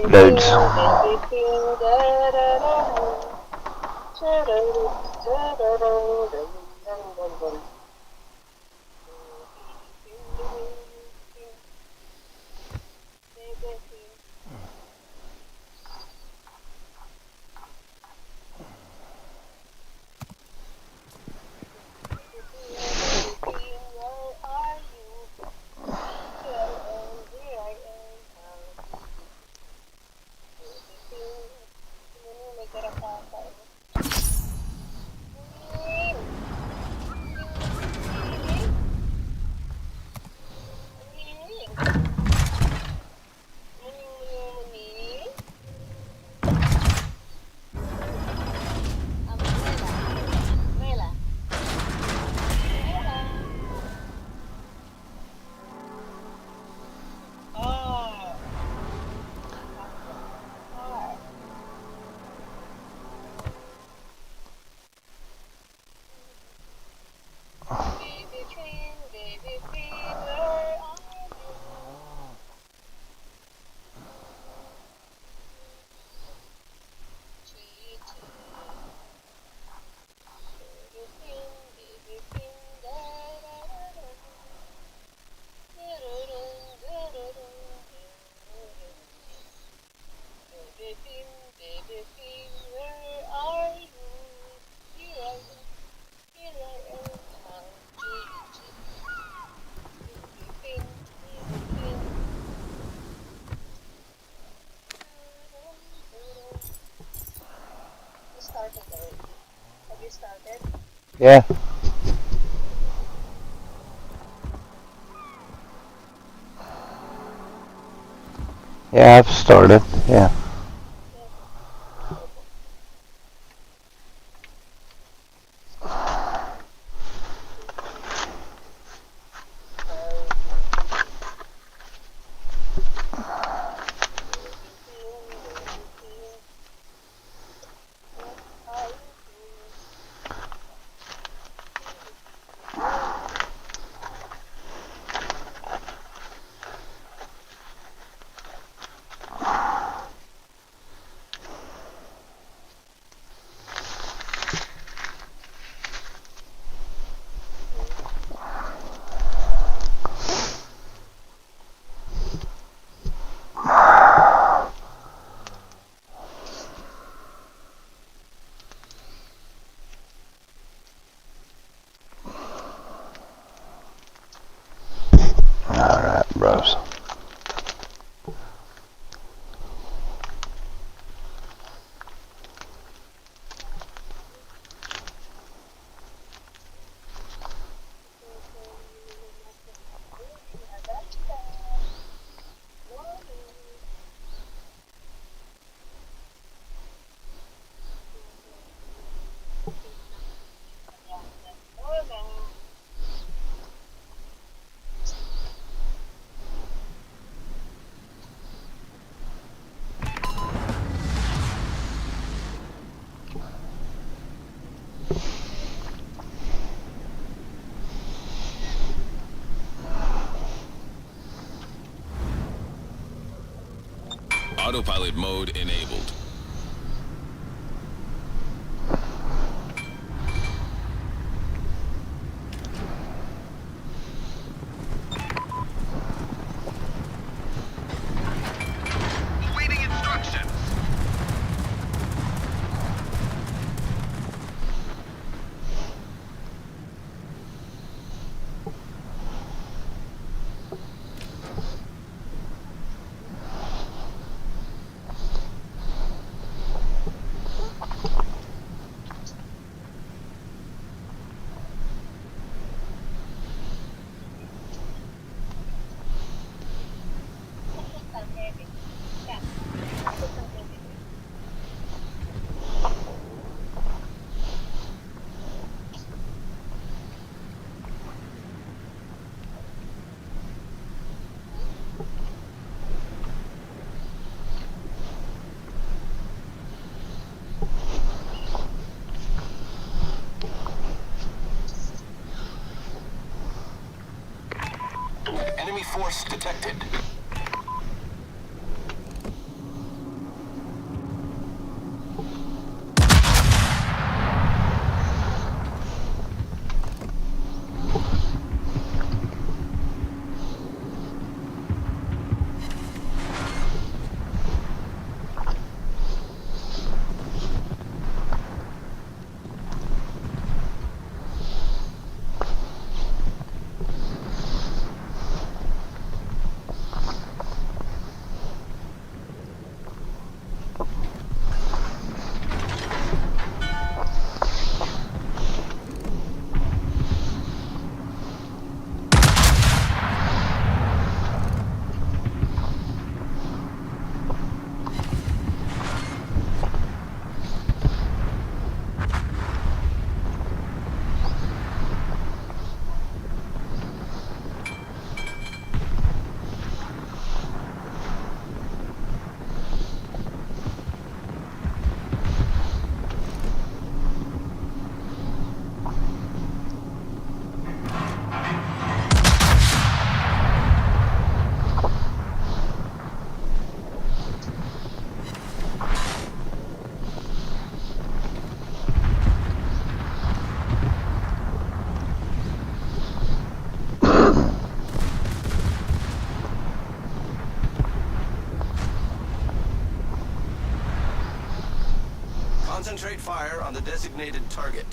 dudes. Yeah. Yeah, I've started. Yeah. Alright, bros. Autopilot mode enabled. Awaiting instructions. Enemy force detected. Concentrate fire on the designated target.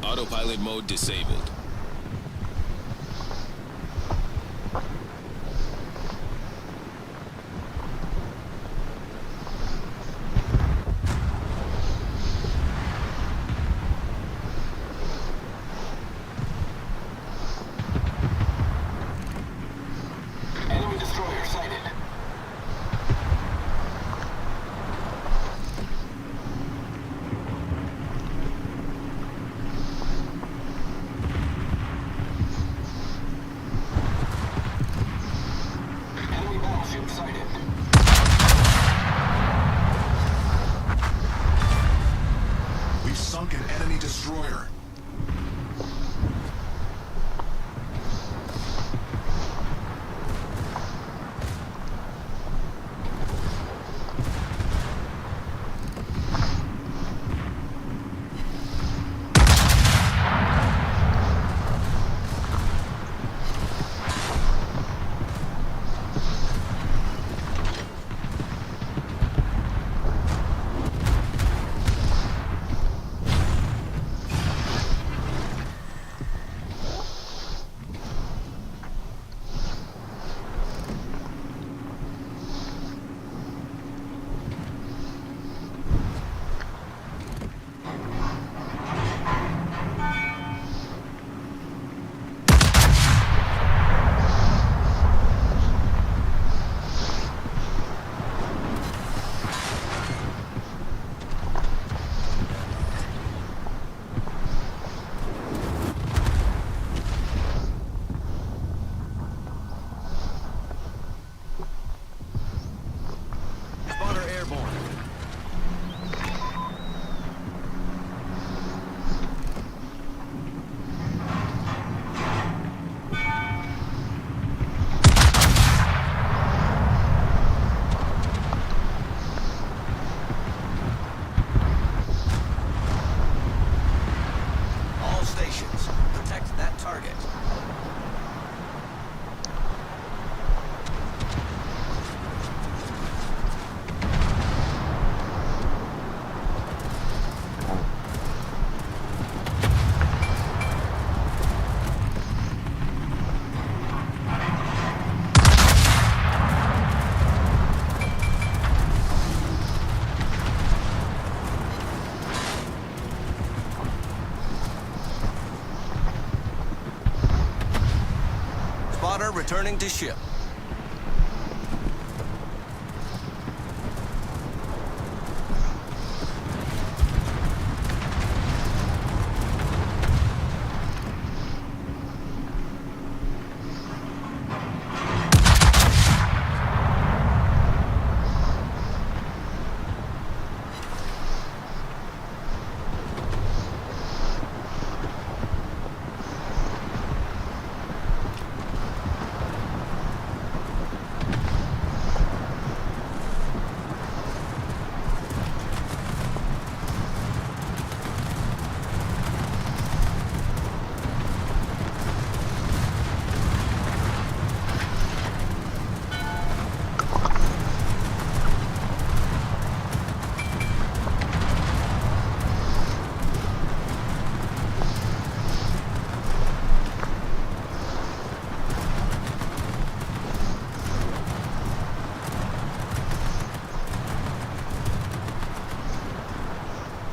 Autopilot mode disabled. Enemy destroyer sighted. Enemy battleship sighted. We've sunk an enemy destroyer. Spotter airborne. All stations, protect that target. Spotter returning to ship.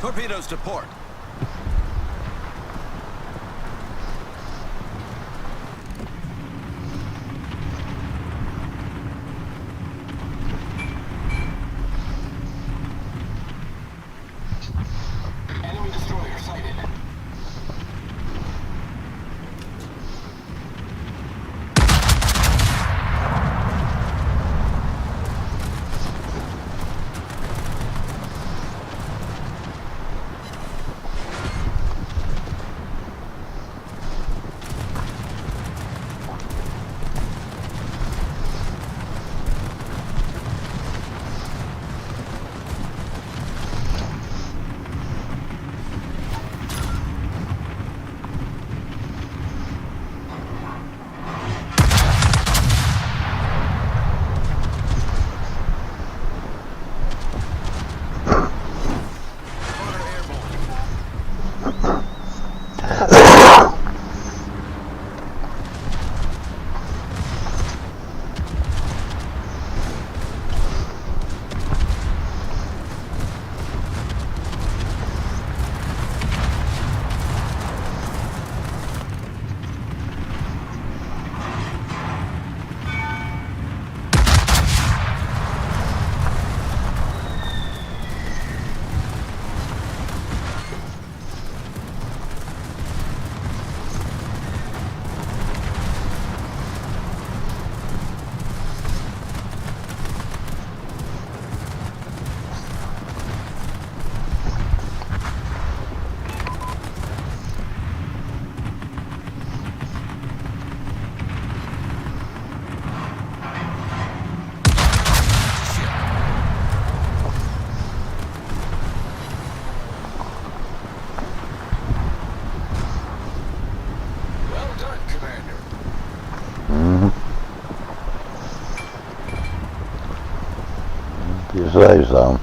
Torpedoes to port. Enemy destroyer sighted. X-ray zone.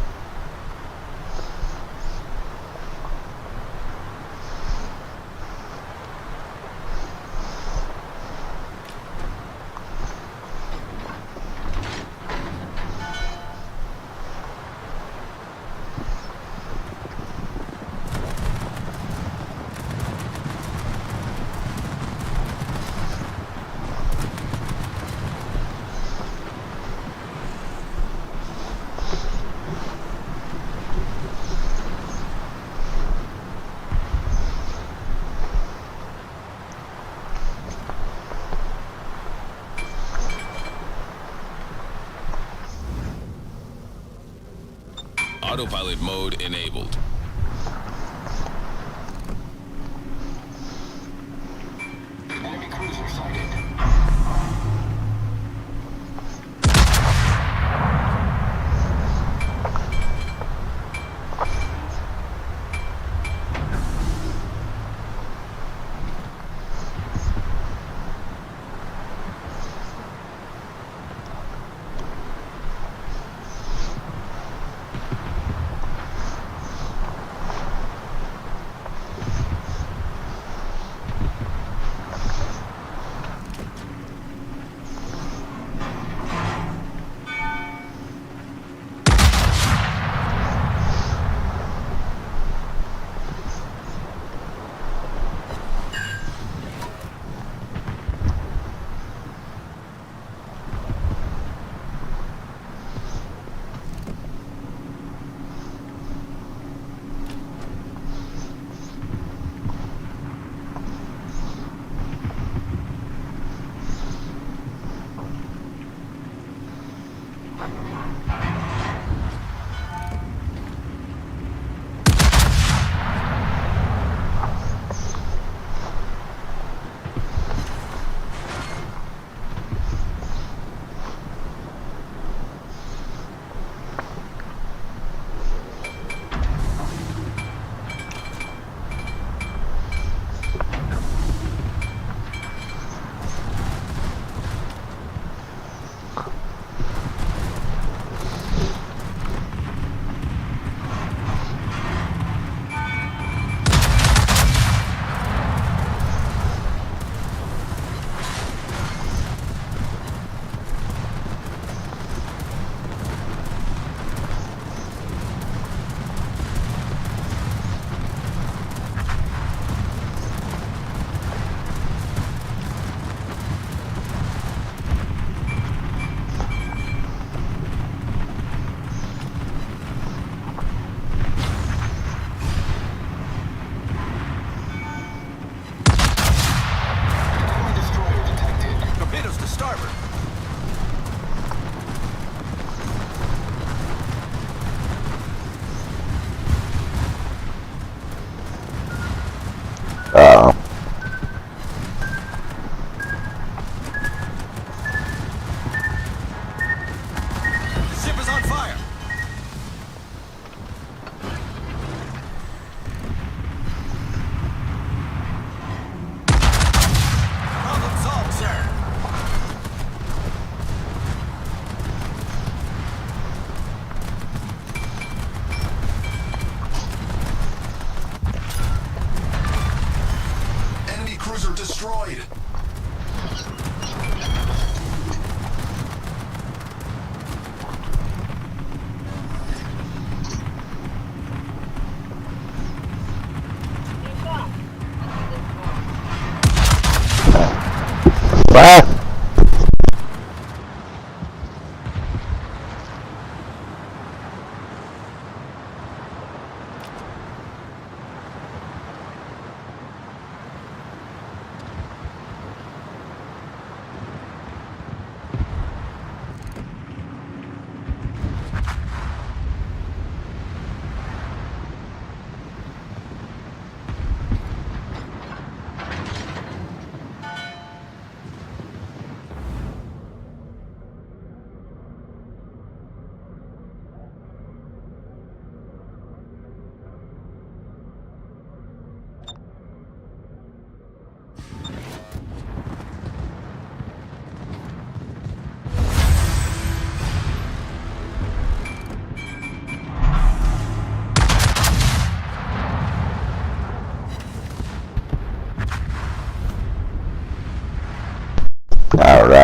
Autopilot mode enabled. Enemy cruiser sighted. destroyed. What?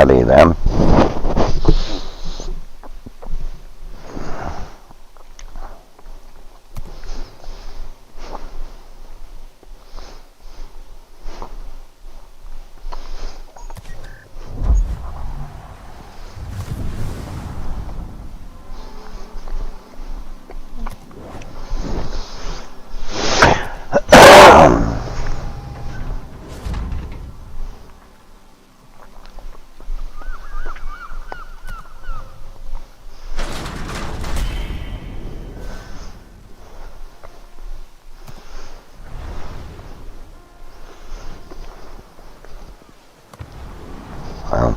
study them. Well,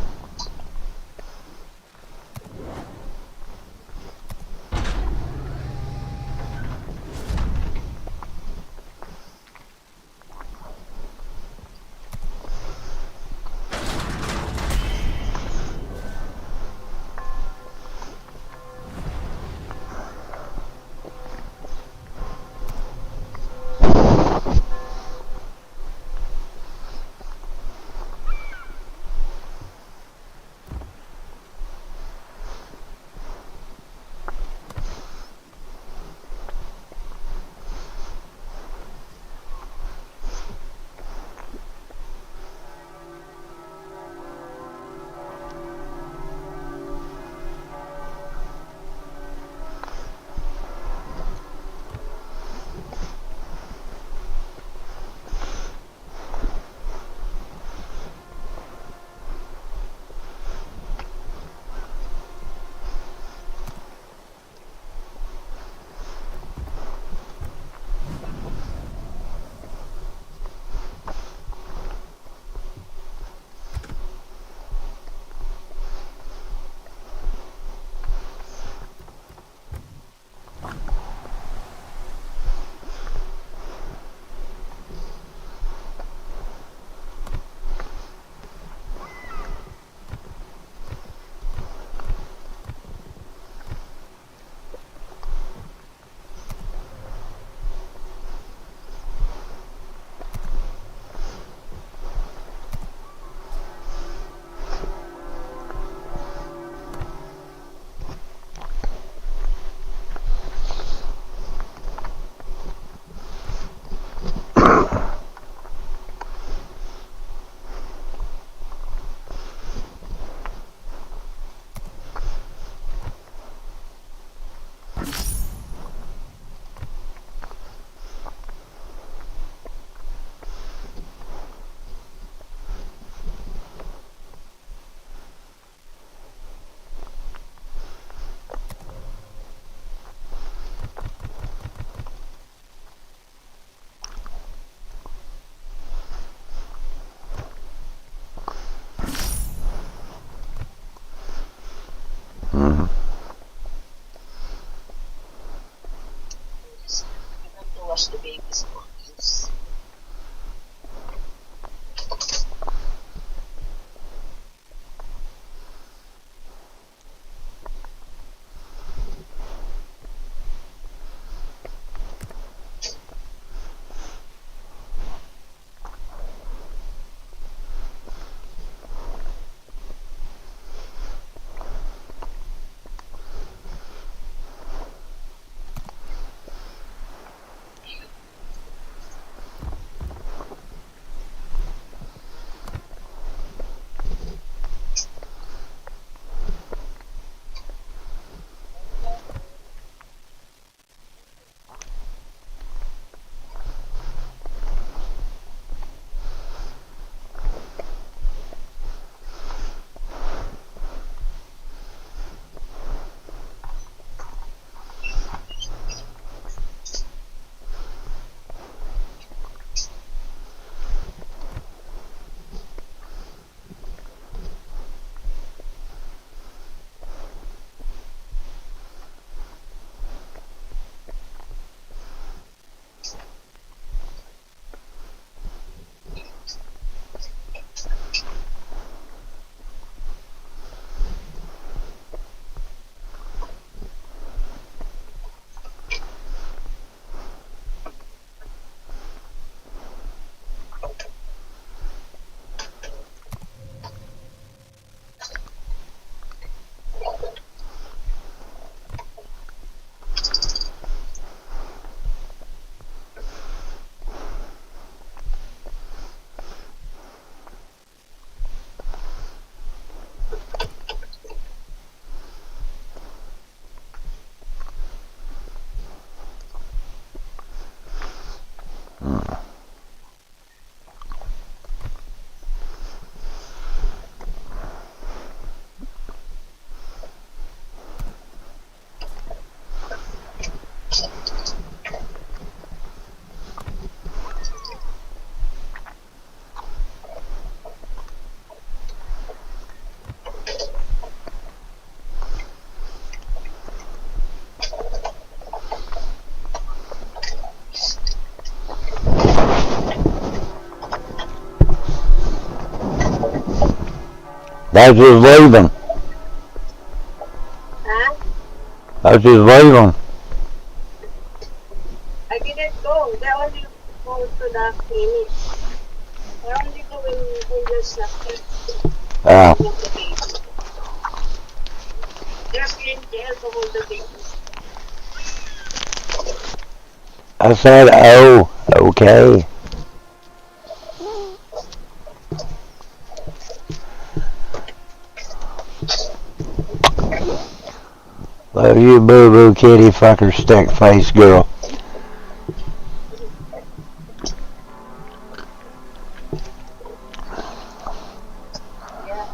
mhm. You have to wash the baby's clothes. Thought you was leaving. Huh? Thought you was leaving. I didn't go. They only go to the clinic. They're only going when there's nothing. Oh. Hold the baby. They're being there to hold the baby. I said, oh, okay. Love you, boo-boo kitty fucker stick face girl. Yeah.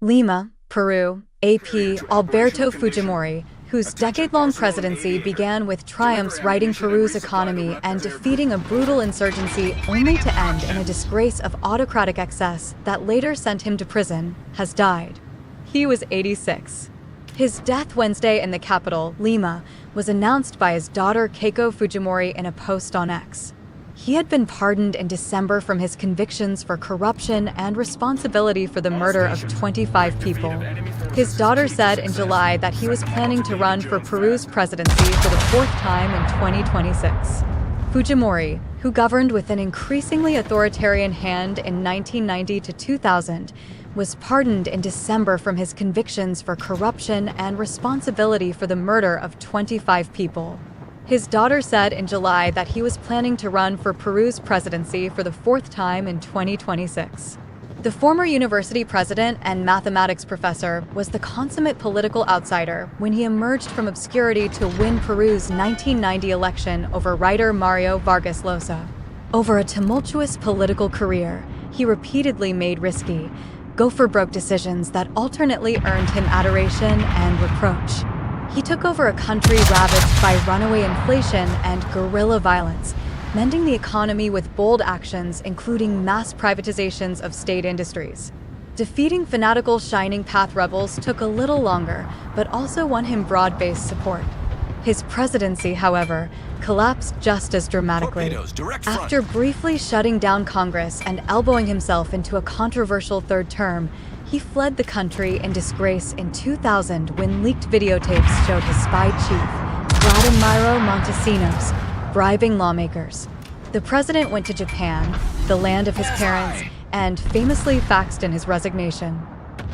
Lima, Peru, AP Alberto Fujimori, whose decade-long presidency began with triumphs righting Peru's economy and defeating a brutal insurgency only to end in a disgrace of autocratic excess that later sent him to prison, has died. He was 86. His death Wednesday in the capital, Lima, was announced by his daughter Keiko Fujimori in a post on X. He had been pardoned in December from his convictions for corruption and responsibility for the murder of 25 people. His daughter said in July that he was planning to run for Peru's presidency for the fourth time in 2026. Fujimori, who governed with an increasingly authoritarian hand in 1990 to 2000, was pardoned in December from his convictions for corruption and responsibility for the murder of 25 people. His daughter said in July that he was planning to run for Peru's presidency for the fourth time in 2026. The former university president and mathematics professor was the consummate political outsider when he emerged from obscurity to win Peru's 1990 election over writer Mario Vargas Llosa. Over a tumultuous political career, he repeatedly made risky, go-for-broke decisions that alternately earned him adoration and reproach. He took over a country ravaged by runaway inflation and guerrilla violence, mending the economy with bold actions including mass privatizations of state industries. Defeating fanatical Shining Path rebels took a little longer, but also won him broad-based support. His presidency, however, collapsed just as dramatically. After briefly shutting down Congress and elbowing himself into a controversial third term, he fled the country in disgrace in 2000 when leaked videotapes showed his spy chief, Vladimiro Montesinos, bribing lawmakers. The president went to Japan, the land of his parents, and famously faxed in his resignation.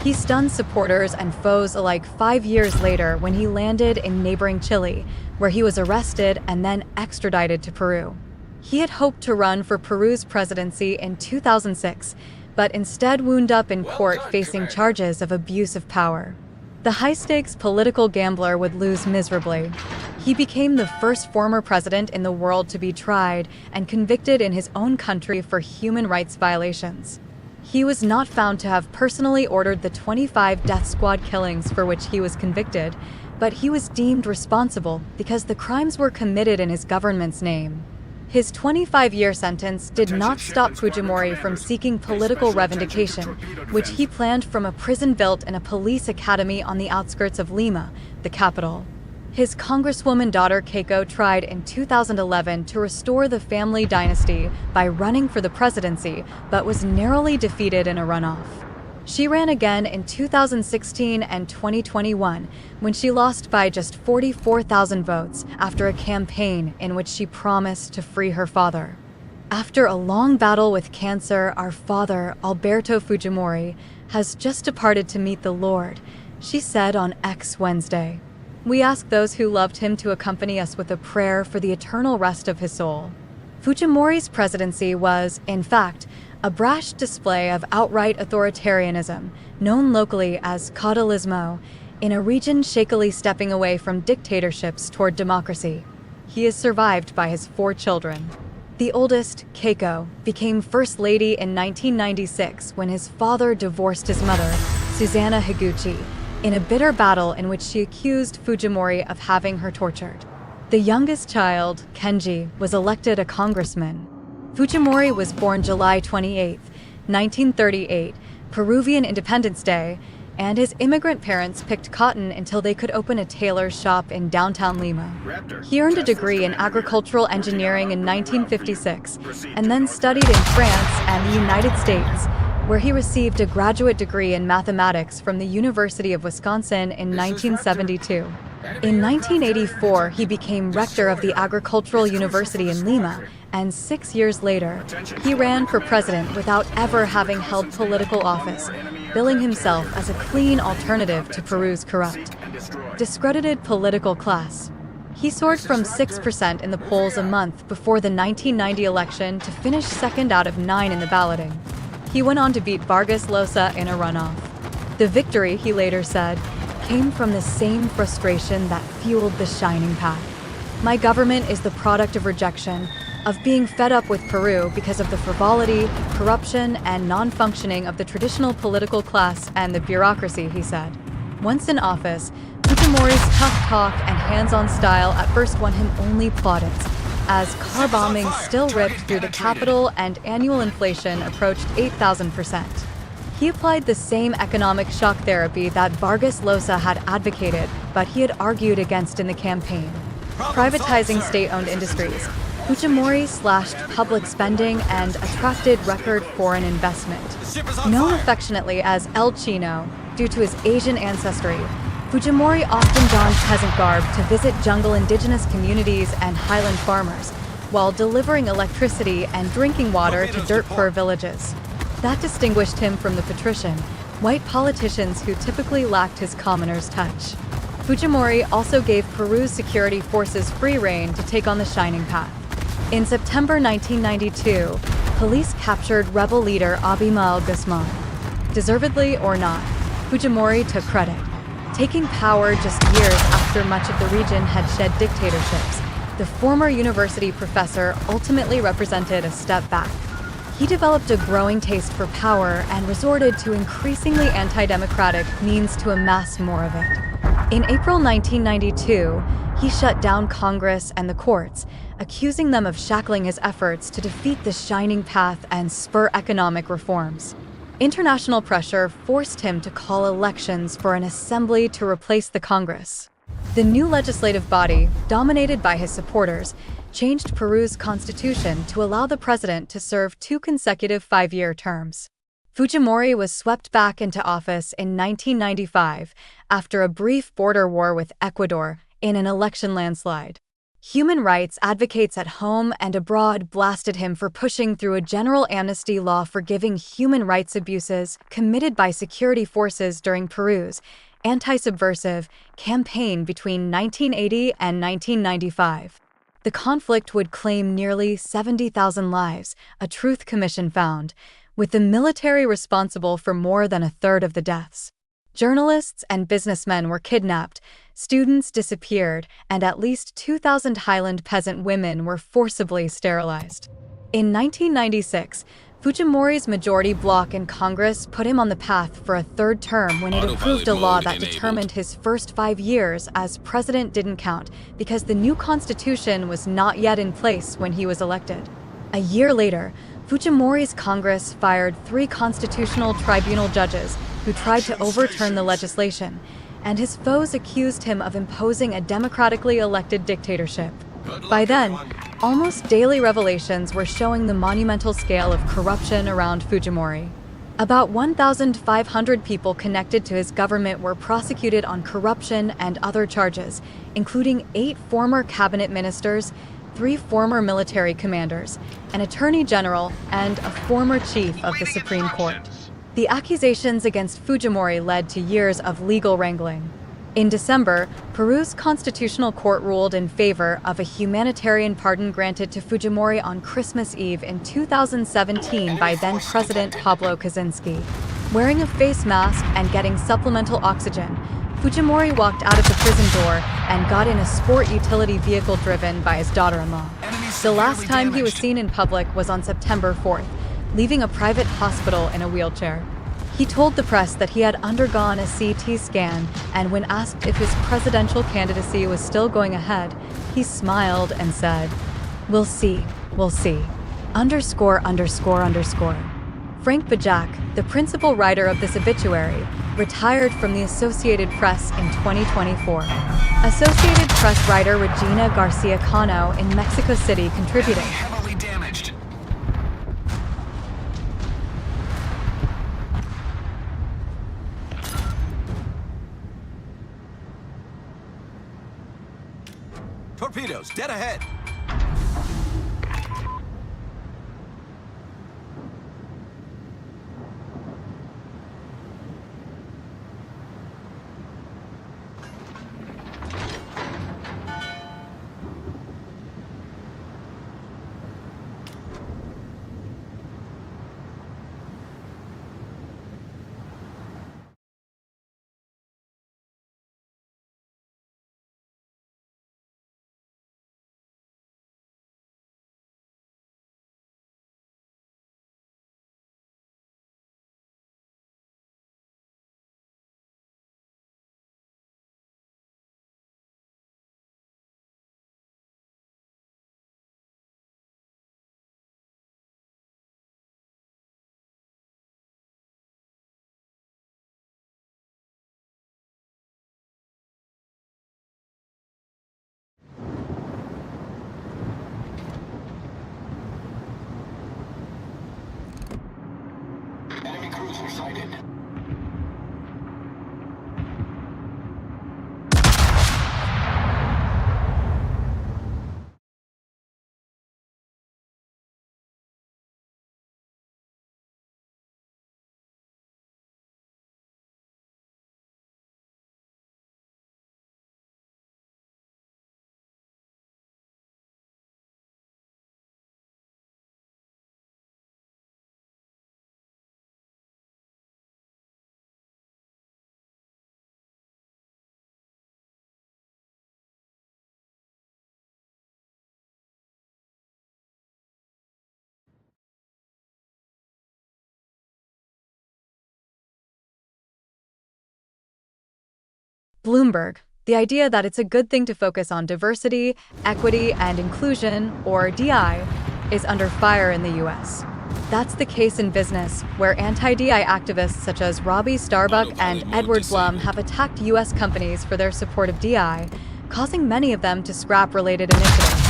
He stunned supporters and foes alike 5 years later when he landed in neighboring Chile, where he was arrested and then extradited to Peru. He had hoped to run for Peru's presidency in 2006, but instead wound up in court facing charges of abuse of power. The high-stakes political gambler would lose miserably. He became the first former president in the world to be tried and convicted in his own country for human rights violations. He was not found to have personally ordered the 25 death squad killings for which he was convicted, but he was deemed responsible because the crimes were committed in his government's name. His 25-year sentence did not stop Fujimori from seeking political revendication, which he planned from a prison built in a police academy on the outskirts of Lima, the capital. His congresswoman daughter Keiko tried in 2011 to restore the family dynasty by running for the presidency, but was narrowly defeated in a runoff. She ran again in 2016 and 2021, when she lost by just 44,000 votes after a campaign in which she promised to free her father. After a long battle with cancer, our father, Alberto Fujimori, has just departed to meet the Lord, she said on X Wednesday. We ask those who loved him to accompany us with a prayer for the eternal rest of his soul. Fujimori's presidency was, in fact, a brash display of outright authoritarianism, known locally as caudillismo, in a region shakily stepping away from dictatorships toward democracy. He is survived by his 4 children. The oldest, Keiko, became First Lady in 1996 when his father divorced his mother, Susanna Higuchi, in a bitter battle in which she accused Fujimori of having her tortured. The youngest child, Kenji, was elected a congressman. Fujimori was born July 28, 1938, Peruvian Independence Day, and his immigrant parents picked cotton until they could open a tailor's shop in downtown Lima. He earned a degree in agricultural engineering in 1956, and then studied in France and the United States, where he received a graduate degree in mathematics from the University of Wisconsin in 1972. In 1984, he became rector of the Agricultural University in Lima, and 6 years later, he ran for president without ever having held political office, billing himself as a clean alternative to Peru's corrupt, discredited political class. He soared from 6% in the polls a month before the 1990 election to finish second out of 9 in the balloting. He went on to beat Vargas Llosa in a runoff. The victory, he later said, came from the same frustration that fueled the Shining Path. My government is the product of rejection, of being fed up with Peru because of the frivolity, corruption, and non-functioning of the traditional political class and the bureaucracy, he said. Once in office, Fujimori's tough talk and hands-on style at first won him only plaudits, as car bombing still ripped through the capital and annual inflation approached 8,000%. He applied the same economic shock therapy that Vargas Llosa had advocated, but he had argued against in the campaign. Privatizing state-owned industries, Fujimori slashed public spending and attracted record foreign investment. Known affectionately as El Chino, due to his Asian ancestry, Fujimori often donned peasant garb to visit jungle indigenous communities and highland farmers, while delivering electricity and drinking water to dirt-poor villages. That distinguished him from the patrician, white politicians who typically lacked his commoner's touch. Fujimori also gave Peru's security forces free rein to take on the Shining Path. In September 1992, police captured rebel leader Abimael Guzman. Deservedly or not, Fujimori took credit. Taking power just years after much of the region had shed dictatorships, the former university professor ultimately represented a step back. He developed a growing taste for power and resorted to increasingly anti-democratic means to amass more of it. In April 1992, he shut down Congress and the courts, accusing them of shackling his efforts to defeat the Shining Path and spur economic reforms. International pressure forced him to call elections for an assembly to replace the Congress. The new legislative body, dominated by his supporters, changed Peru's constitution to allow the president to serve 2 consecutive 5-year terms. Fujimori was swept back into office in 1995 after a brief border war with Ecuador in an election landslide. Human rights advocates at home and abroad blasted him for pushing through a general amnesty law forgiving human rights abuses committed by security forces during Peru's anti-subversive campaign between 1980 and 1995. The conflict would claim nearly 70,000 lives, a Truth Commission found, with the military responsible for more than a third of the deaths. Journalists and businessmen were kidnapped, students disappeared, and at least 2,000 highland peasant women were forcibly sterilized. In 1996, Fujimori's majority bloc in Congress put him on the path for a 3rd term when it approved a law that determined his first 5 years as president didn't count because the new constitution was not yet in place when he was elected. A year later, Fujimori's Congress fired 3 constitutional tribunal judges who tried to overturn the legislation, and his foes accused him of imposing a democratically elected dictatorship. By then, almost daily revelations were showing the monumental scale of corruption around Fujimori. About 1,500 people connected to his government were prosecuted on corruption and other charges, including 8 former cabinet ministers, 3 former military commanders, an attorney general, and a former chief of the Supreme Court. The accusations against Fujimori led to years of legal wrangling. In December, Peru's constitutional court ruled in favor of a humanitarian pardon granted to Fujimori on Christmas Eve in 2017 by then-President Pablo Kaczynski. Wearing a face mask and getting supplemental oxygen, Fujimori walked out of the prison door and got in a sport utility vehicle driven by his daughter-in-law. The last time he was seen in public was on September 4th, leaving a private hospital in a wheelchair. He told the press that he had undergone a CT scan, and when asked if his presidential candidacy was still going ahead, he smiled and said, "We'll see, we'll see. _____." Frank Bajak, the principal writer of this obituary, retired from the Associated Press in 2024. Associated Press writer Regina Garcia Cano in Mexico City contributed. Heavily damaged. Torpedoes, dead ahead. Enemy cruiser sighted. Bloomberg, the idea that it's a good thing to focus on diversity, equity, and inclusion, or DI, is under fire in the US. That's the case in business, where anti-DI activists such as Robbie Starbuck and Edward Blum have attacked U.S. companies for their support of DI, causing many of them to scrap related initiatives.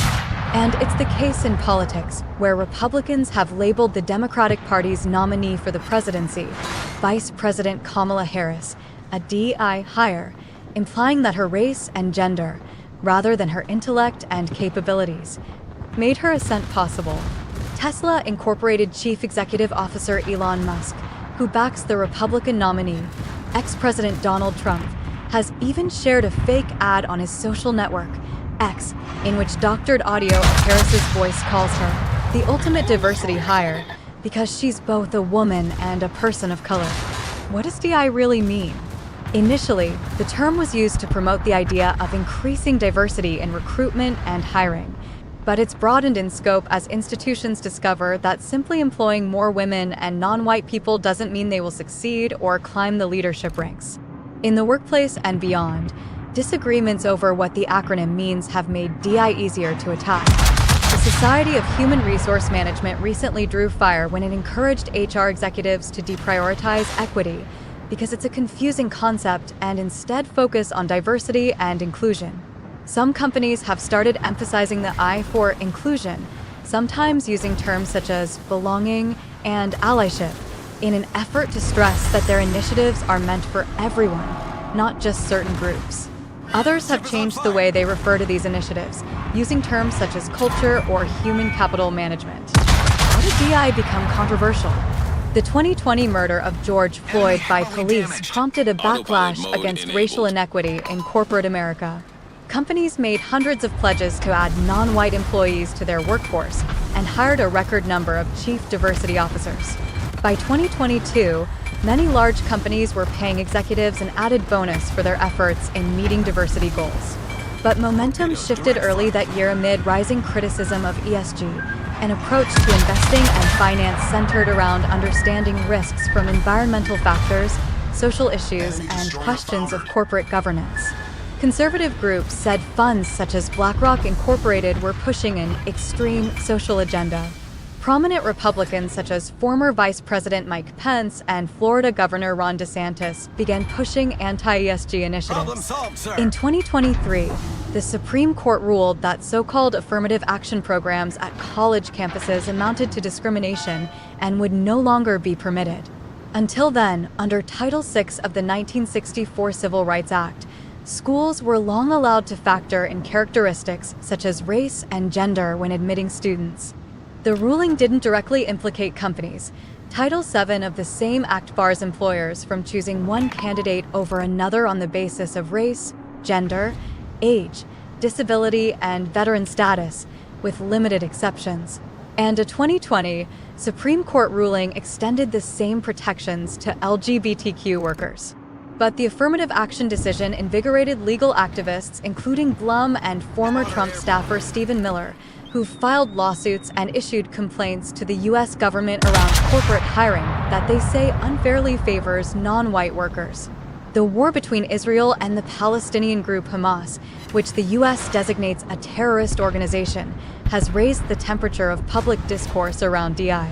And it's the case in politics, where Republicans have labeled the Democratic Party's nominee for the presidency, Vice President Kamala Harris, a DI hire, implying that her race and gender, rather than her intellect and capabilities, made her ascent possible. Tesla Incorporated Chief Executive Officer Elon Musk, who backs the Republican nominee, ex-President Donald Trump, has even shared a fake ad on his social network, X, in which doctored audio of Harris's voice calls her the ultimate diversity hire because she's both a woman and a person of color. What does DI really mean? Initially, the term was used to promote the idea of increasing diversity in recruitment and hiring. But it's broadened in scope as institutions discover that simply employing more women and non-white people doesn't mean they will succeed or climb the leadership ranks. In the workplace and beyond, disagreements over what the acronym means have made DI easier to attack. The Society of Human Resource Management recently drew fire when it encouraged HR executives to deprioritize equity because it's a confusing concept and instead focus on diversity and inclusion. Some companies have started emphasizing the I for inclusion, sometimes using terms such as belonging and allyship, in an effort to stress that their initiatives are meant for everyone, not just certain groups. Others have changed the way they refer to these initiatives, using terms such as culture or human capital management. How did DI become controversial? The 2020 murder of George Floyd by police prompted a backlash against racial inequity in corporate America. Companies made hundreds of pledges to add non-white employees to their workforce and hired a record number of chief diversity officers. By 2022, many large companies were paying executives an added bonus for their efforts in meeting diversity goals. But momentum shifted early that year amid rising criticism of ESG, an approach to investing and finance centered around understanding risks from environmental factors, social issues, and questions of corporate governance. Conservative groups said funds such as BlackRock Incorporated were pushing an extreme social agenda. Prominent Republicans such as former Vice President Mike Pence and Florida Governor Ron DeSantis began pushing anti-ESG initiatives. In 2023, the Supreme Court ruled that so-called affirmative action programs at college campuses amounted to discrimination and would no longer be permitted. Until then, under Title VI of the 1964 Civil Rights Act, schools were long allowed to factor in characteristics such as race and gender when admitting students. The ruling didn't directly implicate companies. Title VII of the same act bars employers from choosing one candidate over another on the basis of race, gender, age, disability, and veteran status, with limited exceptions. And a 2020 Supreme Court ruling extended the same protections to LGBTQ workers. But the affirmative action decision invigorated legal activists, including Blum and former Trump staffer Stephen Miller, who filed lawsuits and issued complaints to the U.S. government around corporate hiring that they say unfairly favors non-white workers. The war between Israel and the Palestinian group Hamas, which the U.S. designates a terrorist organization, has raised the temperature of public discourse around DI.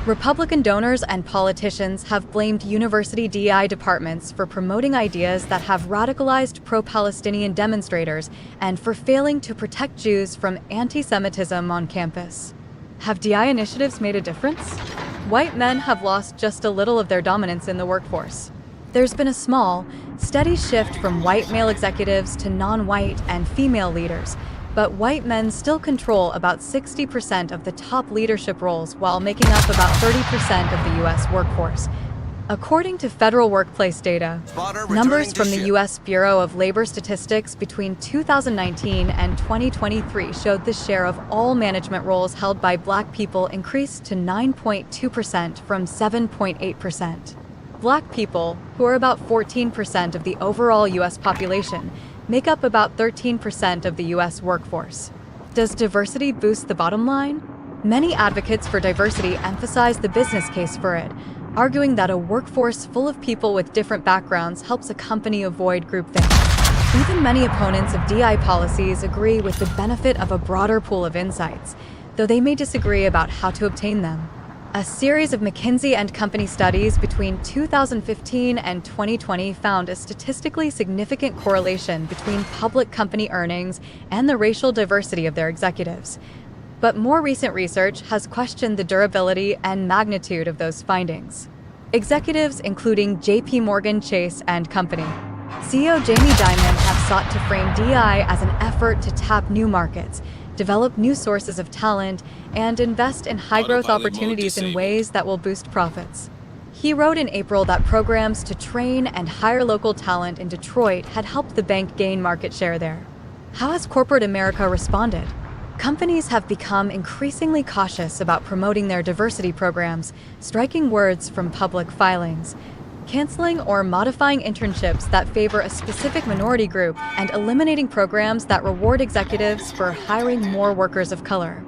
Republican donors and politicians have blamed university DI departments for promoting ideas that have radicalized pro-Palestinian demonstrators and for failing to protect Jews from anti-Semitism on campus. Have DI initiatives made a difference? White men have lost just a little of their dominance in the workforce. There's been a small, steady shift from white male executives to non-white and female leaders, but white men still control about 60% of the top leadership roles while making up about 30% of the U.S. workforce. According to federal workplace data, numbers from the U.S. Bureau of Labor Statistics between 2019 and 2023 showed the share of all management roles held by Black people increased to 9.2% from 7.8%. Black people, who are about 14% of the overall U.S. population, make up about 13% of the U.S. workforce. Does diversity boost the bottom line? Many advocates for diversity emphasize the business case for it, arguing that a workforce full of people with different backgrounds helps a company avoid groupthink. Even many opponents of DI policies agree with the benefit of a broader pool of insights, though they may disagree about how to obtain them. A series of McKinsey and Company studies between 2015 and 2020 found a statistically significant correlation between public company earnings and the racial diversity of their executives. But more recent research has questioned the durability and magnitude of those findings. Executives including JP Morgan Chase and Company, CEO Jamie Dimon have sought to frame DI as an effort to tap new markets, develop new sources of talent, and invest in high-growth Autopilot mode opportunities in disabled. ways that will boost profits. He wrote in April that programs to train and hire local talent in Detroit had helped the bank gain market share there. How has corporate America responded? Companies have become increasingly cautious about promoting their diversity programs, striking words from public filings, canceling or modifying internships that favor a specific minority group, and eliminating programs that reward executives for hiring more workers of color.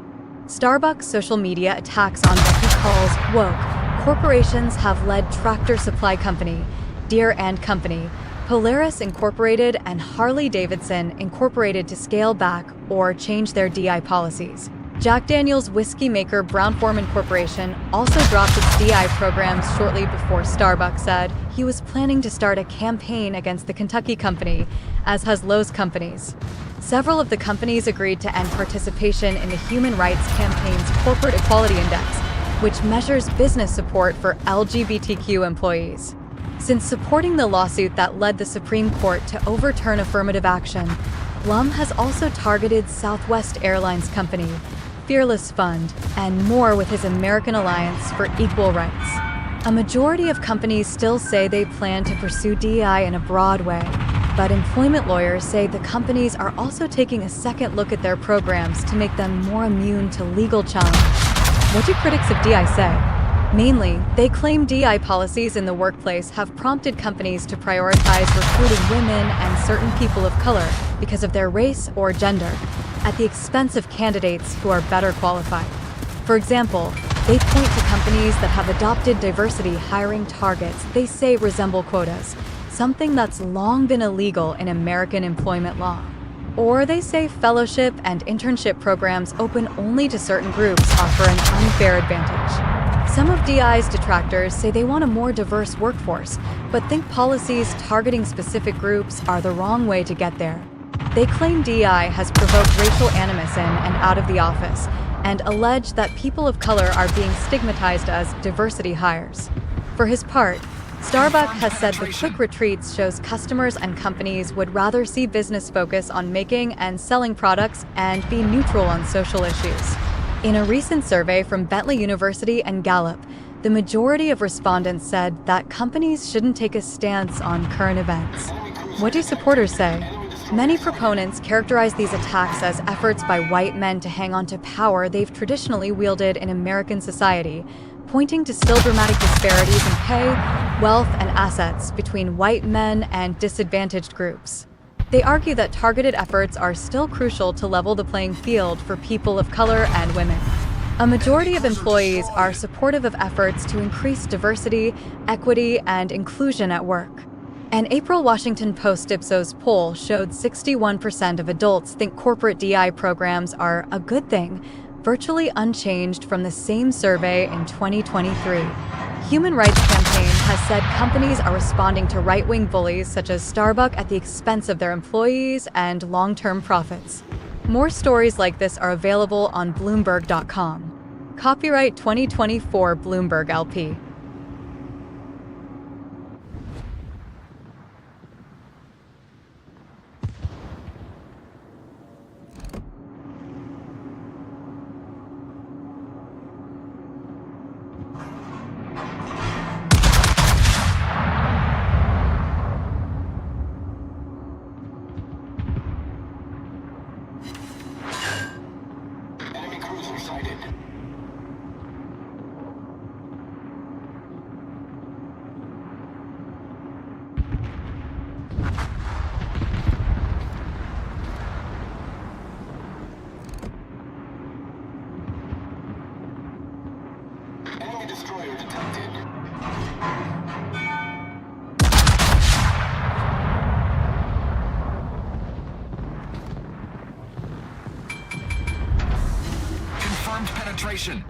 Starbucks' social media attacks on what he calls woke corporations have led Tractor Supply Company, Deere & Company, Polaris Incorporated, and Harley-Davidson Incorporated to scale back or change their DI policies. Jack Daniel's whiskey maker Brown-Forman Corporation also dropped its DI programs shortly before Starbucks said he was planning to start a campaign against the Kentucky company, as has Lowe's companies. Several of the companies agreed to end participation in the Human Rights Campaign's Corporate Equality Index, which measures business support for LGBTQ employees. Since supporting the lawsuit that led the Supreme Court to overturn affirmative action, Blum has also targeted Southwest Airlines Company, Fearless Fund, and more with his American Alliance for Equal Rights. A majority of companies still say they plan to pursue DEI in a broad way, but employment lawyers say the companies are also taking a second look at their programs to make them more immune to legal challenge. What do critics of DEI say? Mainly, they claim DEI policies in the workplace have prompted companies to prioritize recruiting women and certain people of color because of their race or gender, at the expense of candidates who are better qualified. For example, they point to companies that have adopted diversity hiring targets they say resemble quotas, something that's long been illegal in American employment law. Or they say fellowship and internship programs open only to certain groups offer an unfair advantage. Some of DI's detractors say they want a more diverse workforce, but think policies targeting specific groups are the wrong way to get there. They claim DI has provoked racial animus in and out of the office, and allege that people of color are being stigmatized as diversity hires. For his part, Starbucks has said the quick retreats shows customers and companies would rather see business focus on making and selling products and be neutral on social issues. In a recent survey from Bentley University and Gallup, the majority of respondents said that companies shouldn't take a stance on current events. What do supporters say? Many proponents characterize these attacks as efforts by white men to hang on to power they've traditionally wielded in American society, pointing to still dramatic disparities in pay, wealth, and assets between white men and disadvantaged groups. They argue that targeted efforts are still crucial to level the playing field for people of color and women. A majority of employees are supportive of efforts to increase diversity, equity, and inclusion at work. An April Washington Post Ipsos poll showed 61% of adults think corporate DI programs are a good thing, virtually unchanged from the same survey in 2023. Human Rights Campaign has said companies are responding to right-wing bullies such as Starbucks at the expense of their employees and long-term profits. More stories like this are available on Bloomberg.com. Copyright 2024 Bloomberg LP. Enemy cruiser sighted. Enemy destroyer detected. Confirmed penetration.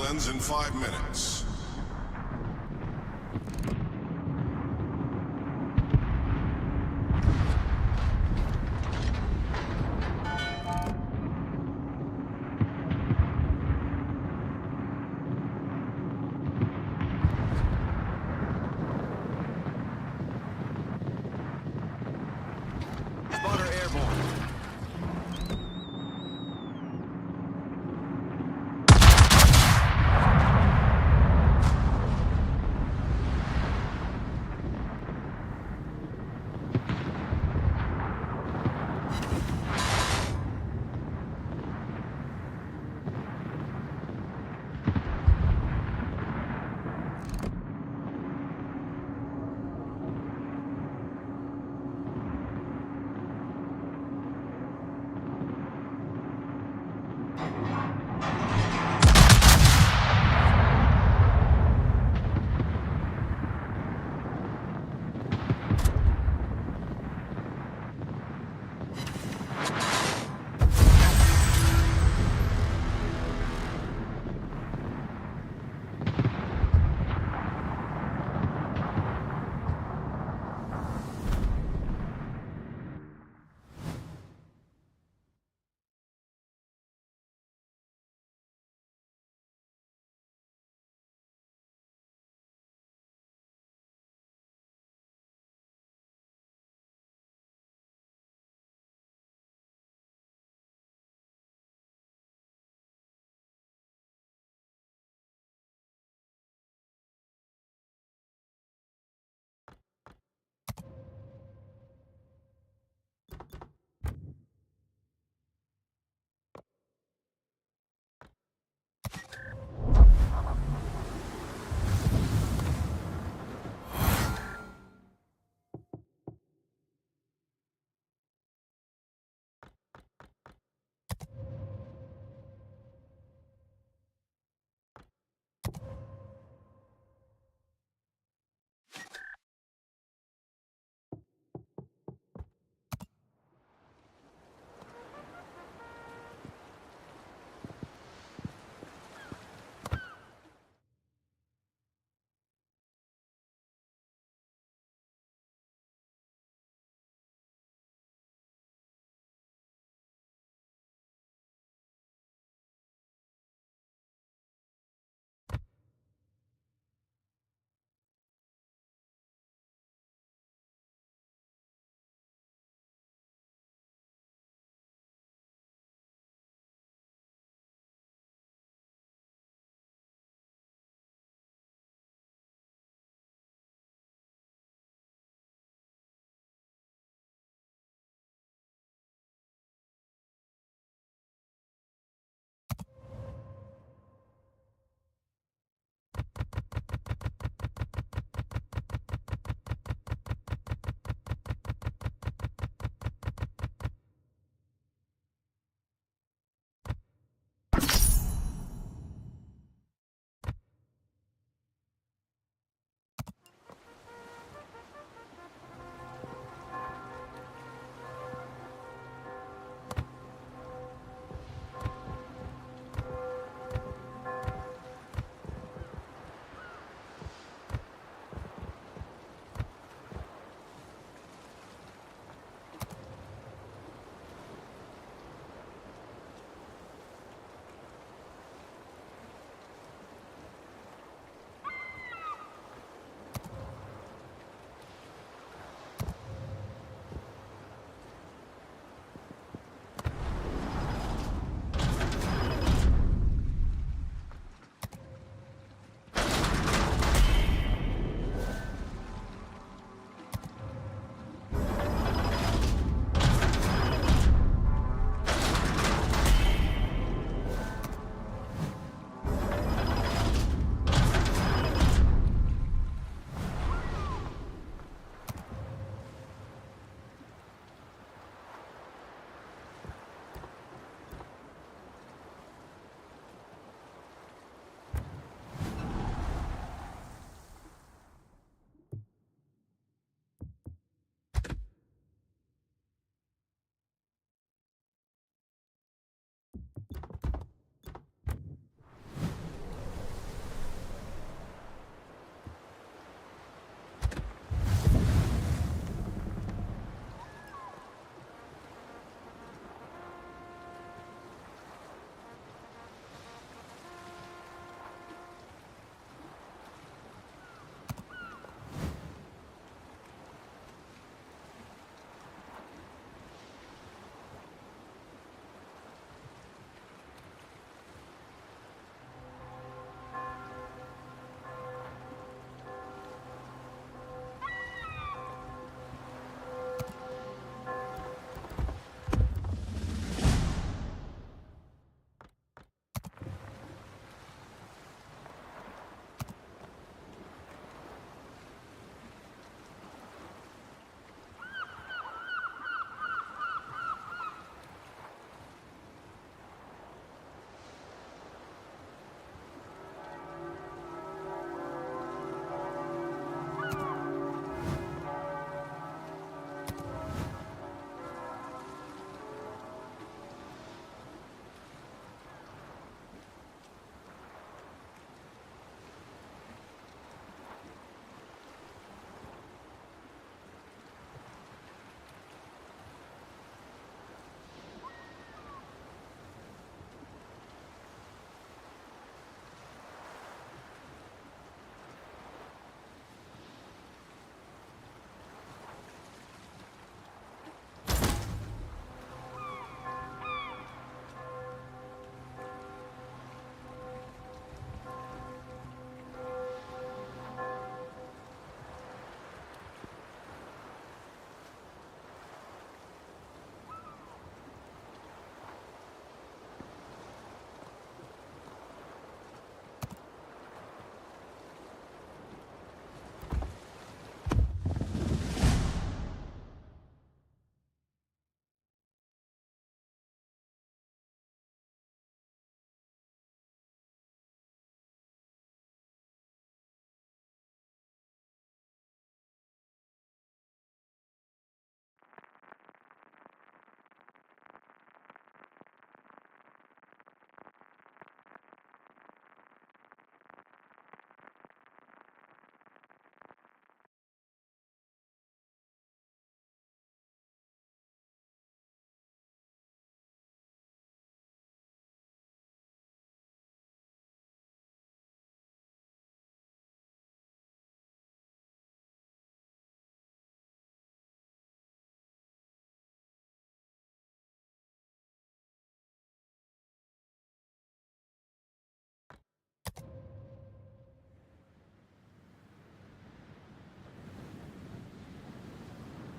lens in 5 minutes. Spotter airborne.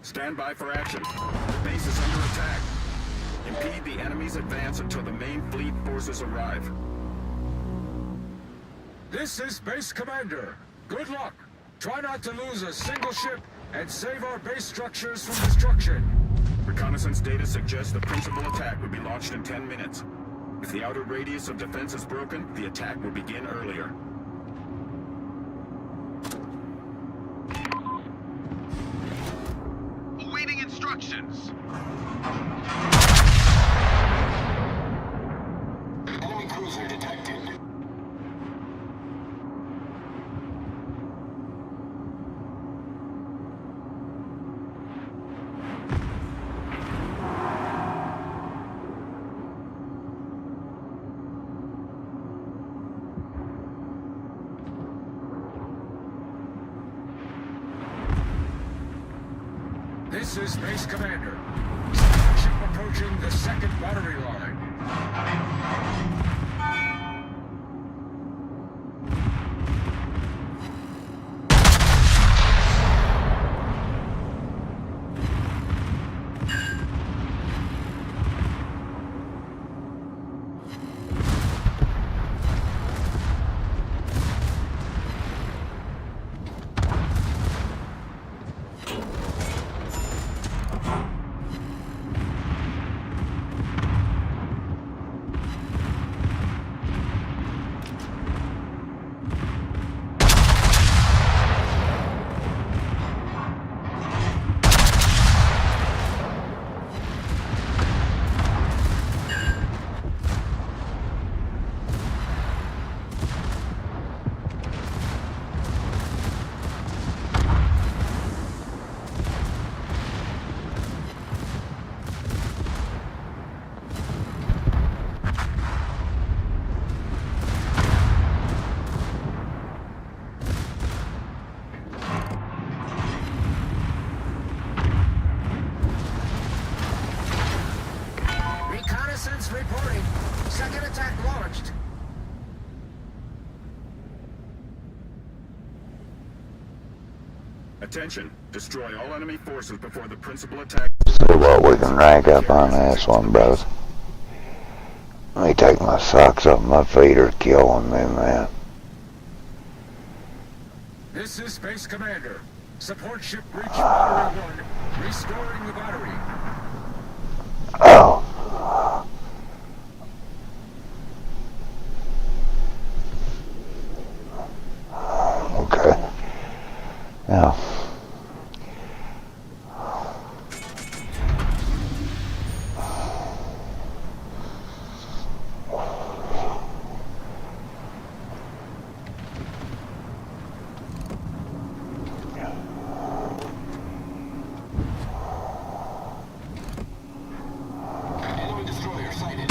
Stand by for action. The base is under attack. Impede the enemy's advance until the main fleet forces arrive. This is Base Commander. Good luck. Try not to lose a single ship and save our base structures from destruction. Reconnaissance data suggests the principal attack will be launched in 10 minutes. If the outer radius of defense is broken, the attack will begin earlier. Awaiting instructions. Enemy cruiser detected. This is Base Commander. Ship approaching the second battery line. Reconnaissance reporting. Second attack launched. Attention. Destroy all enemy forces before the principal attack. See what we can rank up on this one, bros. Let me take my socks off. My feet are killing me, man. This is Base Commander. Support ship reached Battery 1. Restoring the battery. Oh. Okay. Now. Enemy destroyer sighted.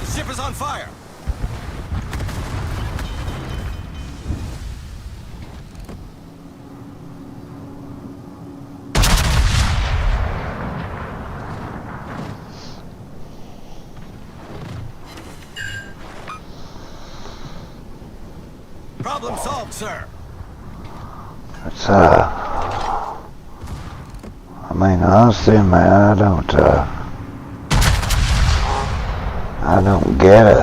The ship is on fire. Problem solved, sir. It's, I mean, honestly, man, I don't get it.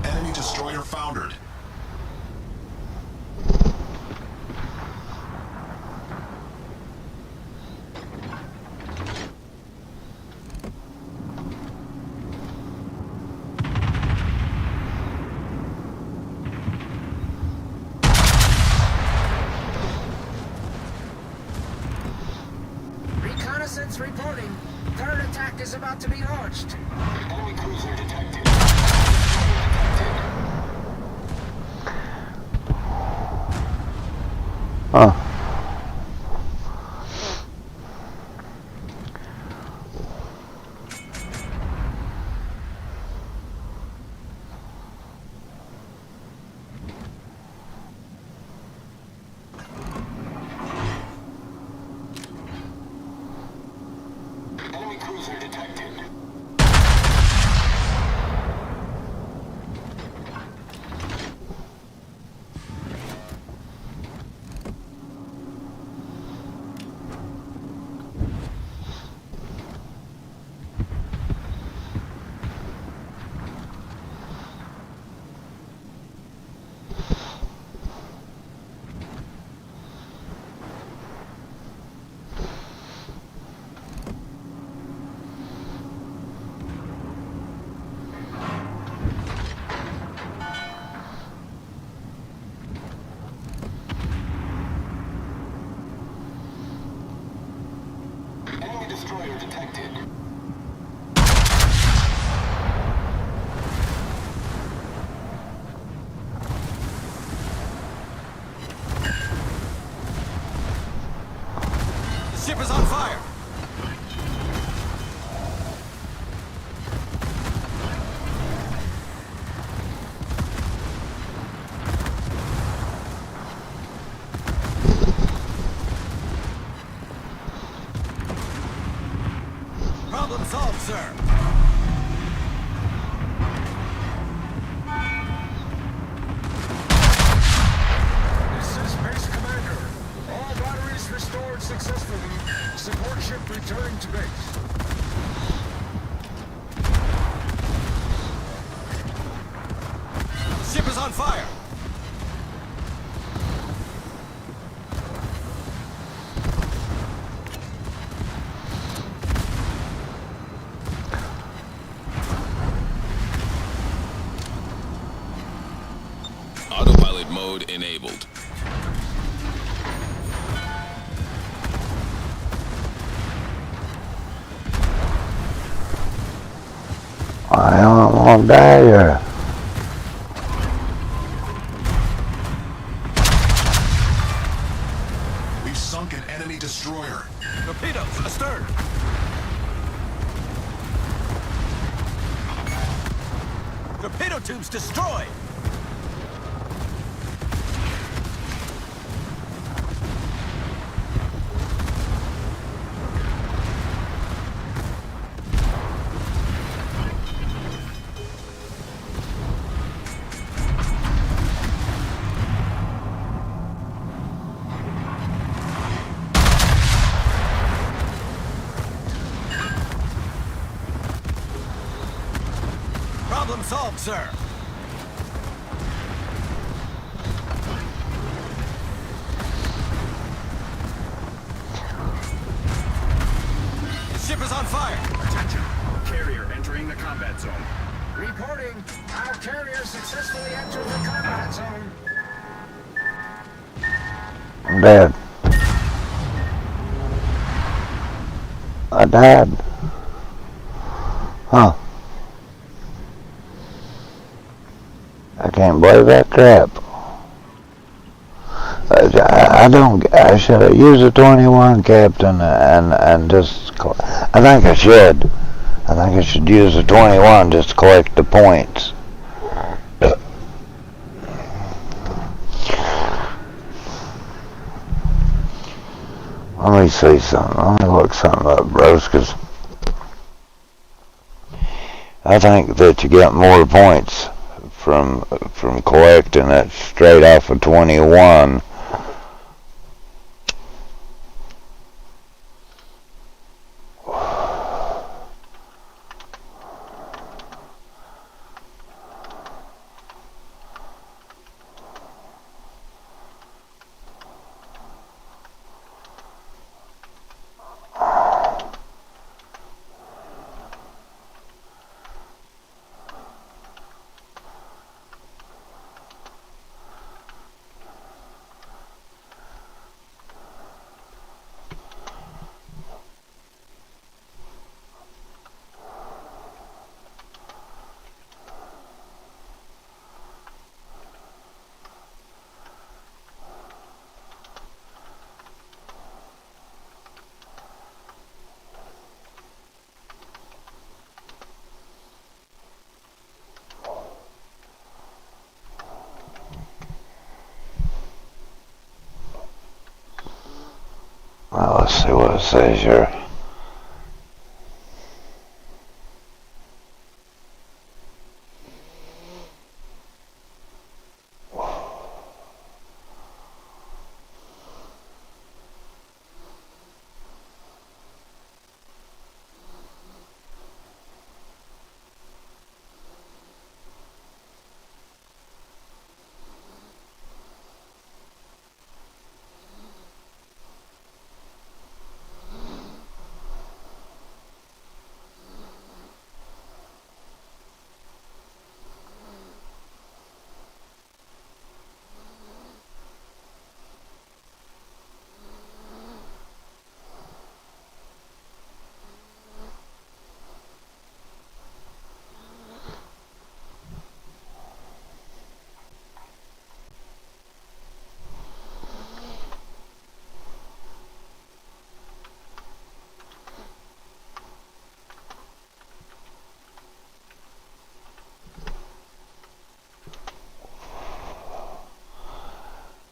Enemy destroyer foundered. is about to be launched. Enemy cruiser detected. Huh. Enemy cruiser detected. Enemy destroyer detected. The ship is on fire. Problem solved, sir. This is Base Commander. All batteries restored successfully. Support ship returning to base. The ship is on fire. Autopilot mode enabled. I don't want to die here. We've sunk an enemy destroyer. Torpedoes astern. Torpedo tubes destroyed. Problem solved, sir. The ship is on fire. Attention. Carrier entering the combat zone. Reporting. Our carrier successfully entered the combat zone. I'm dead. I died. Huh. I can't believe that crap. I should have used a 21, Captain, and just, I think I should. I think I should use a 21 just to collect the points. Let me see something. Let me look something up, bros, because I think that you get more points from collecting it straight off of 21. Let's see what it says here.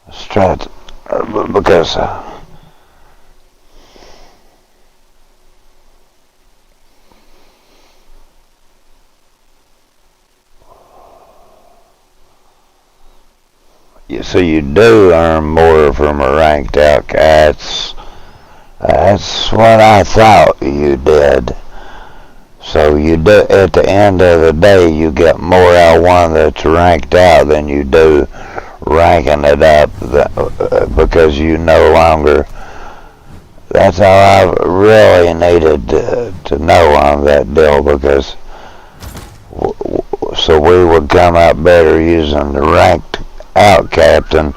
Let's try it, because so you do earn more from a ranked out. That's what I thought you did. So you do, at the end of the day, you get more out of one that's ranked out than you do ranking it up, because you no longer. That's all I really needed to know on that deal, because so we would come out better using the ranked out captain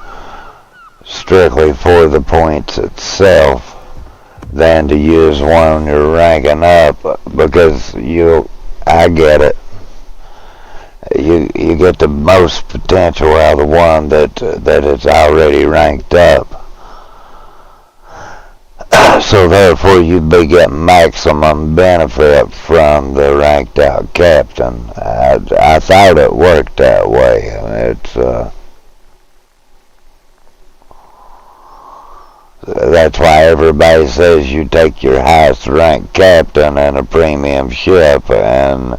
strictly for the points itself than to use one you're ranking up, because I get it. You get the most potential out of the one that it's already ranked up. So therefore you'd be getting maximum benefit from the ranked out captain. I thought it worked that way. It's that's why everybody says you take your highest ranked captain in a premium ship and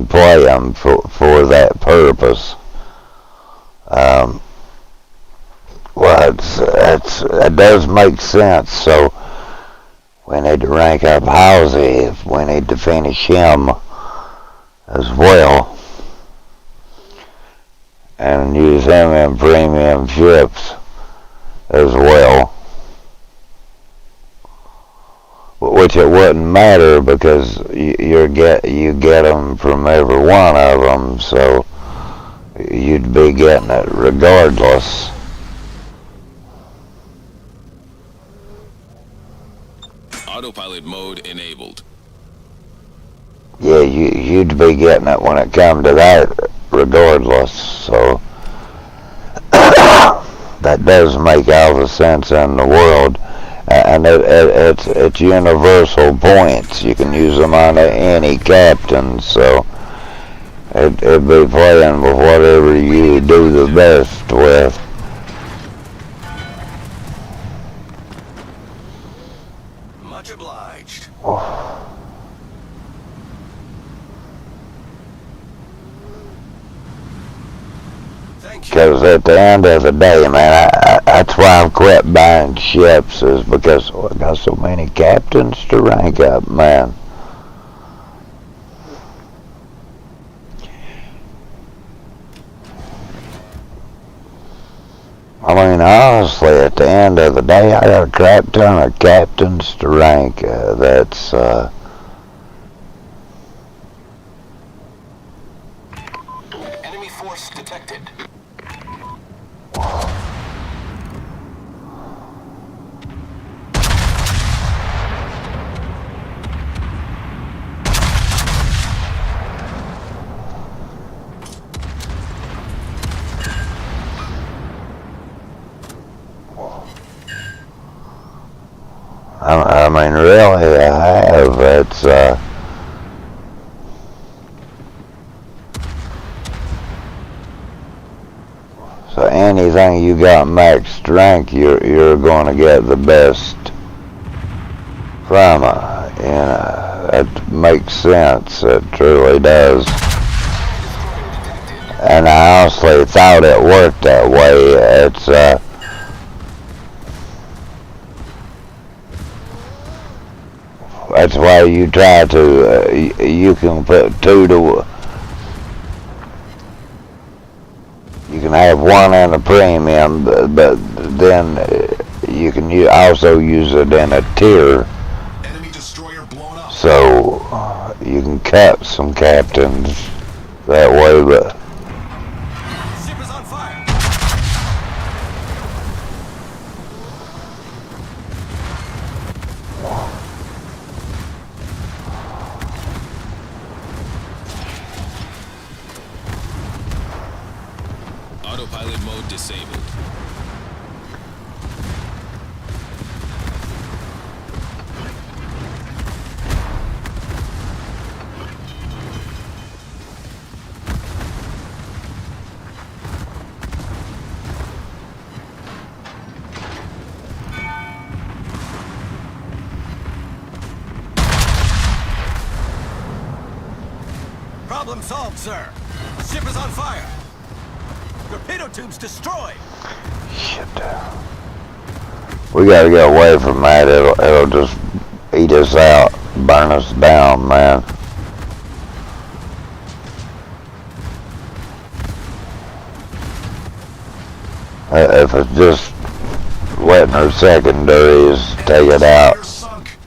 play them for that purpose. Well, it does make sense. So we need to rank up Halsey if we need to finish him as well, and use him in premium ships as well. Which it wouldn't matter, because you get them from every one of them, so you'd be getting it regardless. Autopilot mode enabled. Yeah, you'd be getting it when it come to that regardless, so that does make all the sense in the world. And it's universal points. You can use them on any captain, so it'd be playing with whatever you do the best with. Much obliged. Because at the end of the day, man, that's why I've quit buying ships, is because I got so many captains to rank up, man. I mean, honestly, at the end of the day, I got a crap ton of captains to rank. That's Enemy force detected. I mean, really, I have. It's so anything you got max strength, you're going to get the best from it makes sense. It truly does. And I honestly thought it worked that way. That's why you try to, you can put you can have one in a premium, but then you can also use it in a tier. Enemy destroyer blown up. So you can cut some captains that way, but Ship is on fire. Autopilot mode disabled. Problem solved, sir. Ship is on fire. Torpedo tubes destroyed. shit. We gotta get away from that. It'll just eat us out, burn us down, man. If it's just wetting her secondaries, take it out. Sunk.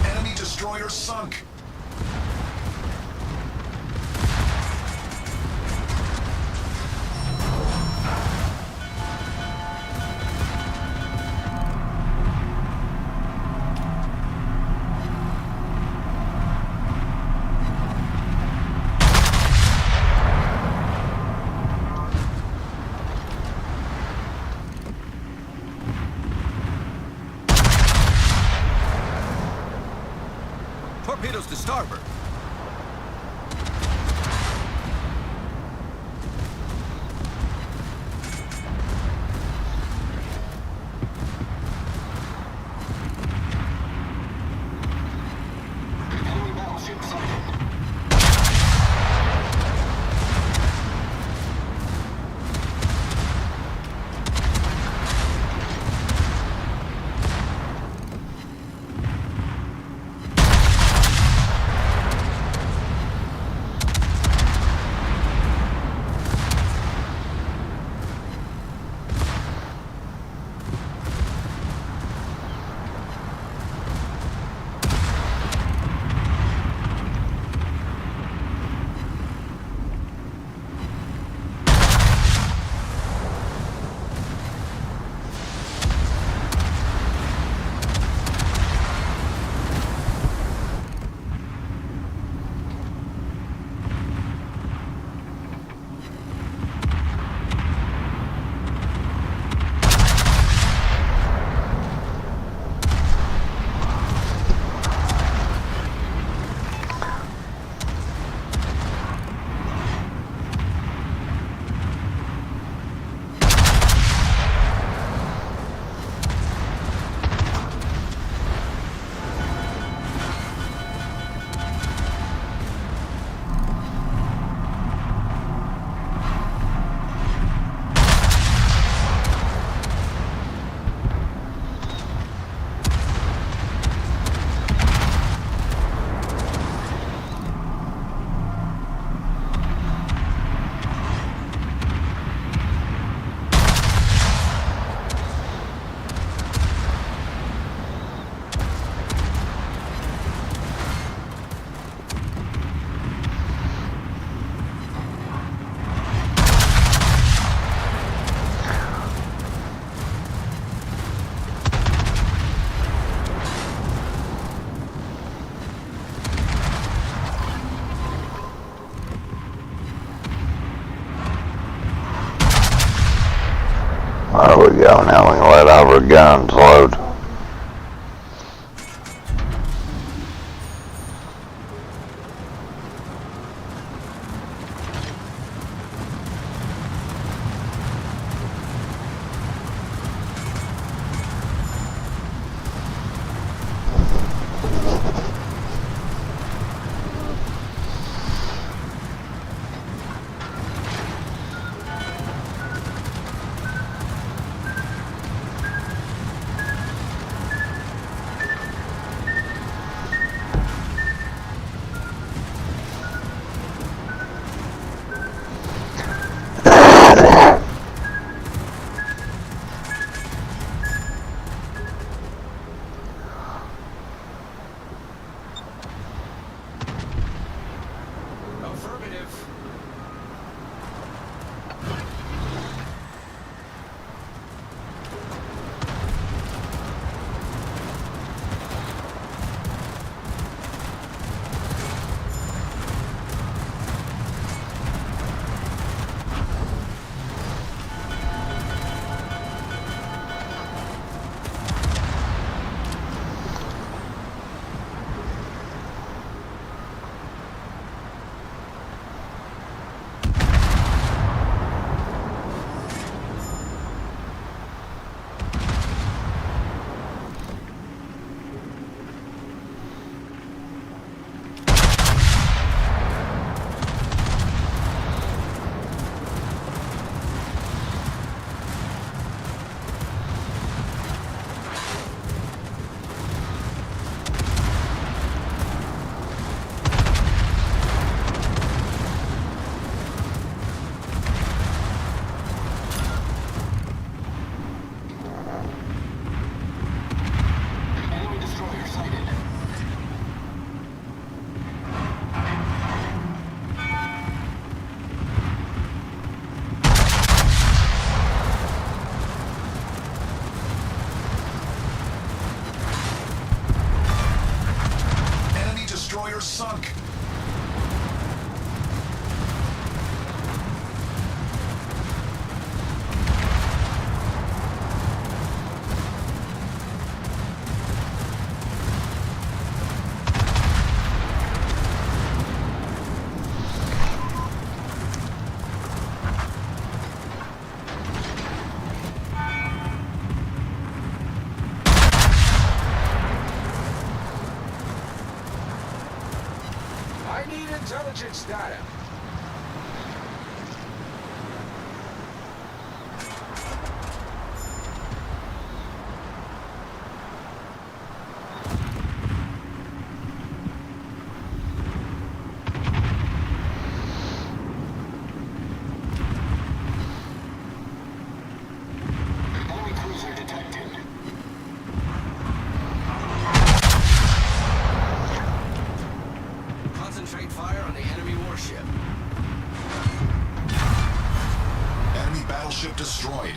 Enemy destroyer sunk. Torpedoes to starboard. Enemy battleship sighted. There we go. Now we can let our guns load. sunk. I need intelligence data. Enemy cruiser detected. Concentrate fire on the enemy warship. Enemy battleship destroyed.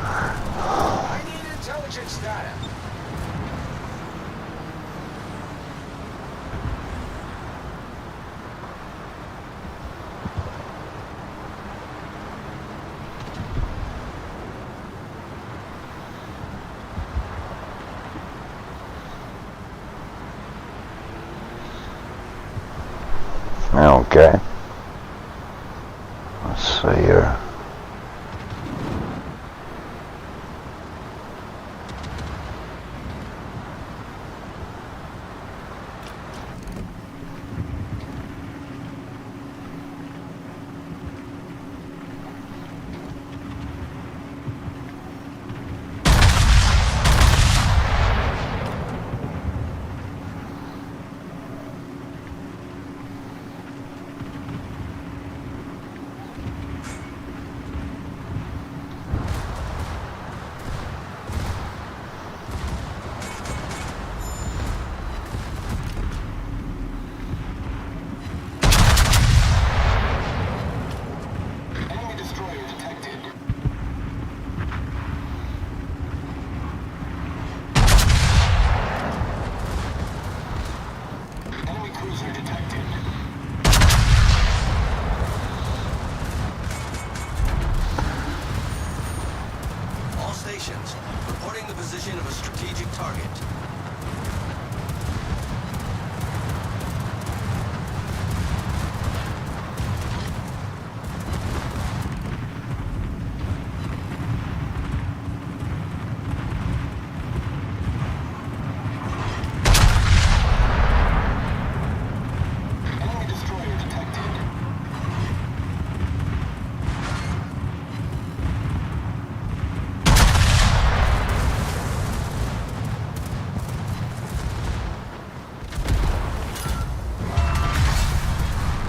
I need intelligence data. Okay. Let's see here. Enemy destroyer detected. Enemy cruiser detected. All stations, reporting the position of a strategic target. Enemy destroyer detected.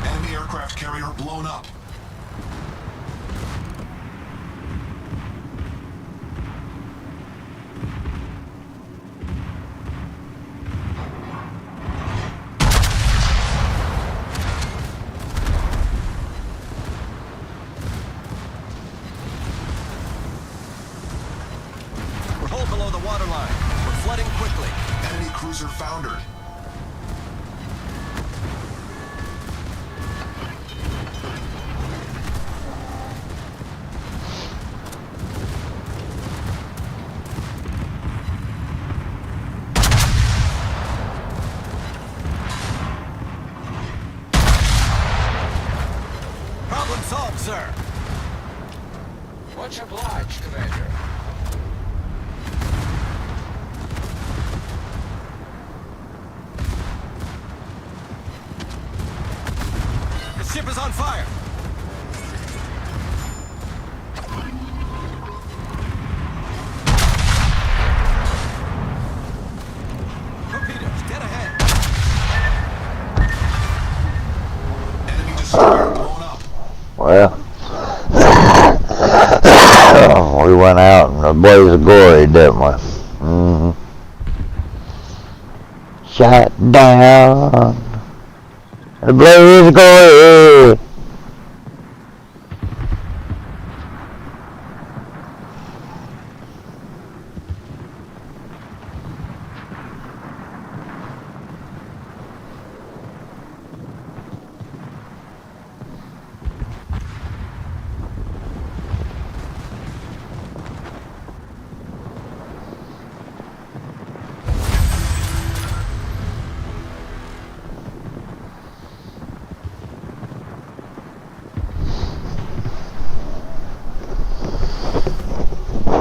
Enemy aircraft carrier blown up. We're hull below the waterline. We're flooding quickly. Enemy cruiser foundered. Problem solved, sir. Much obliged, Commander. Enemy blaze of glory, didn't we? Mm-hmm. Shut down. The blaze of glory.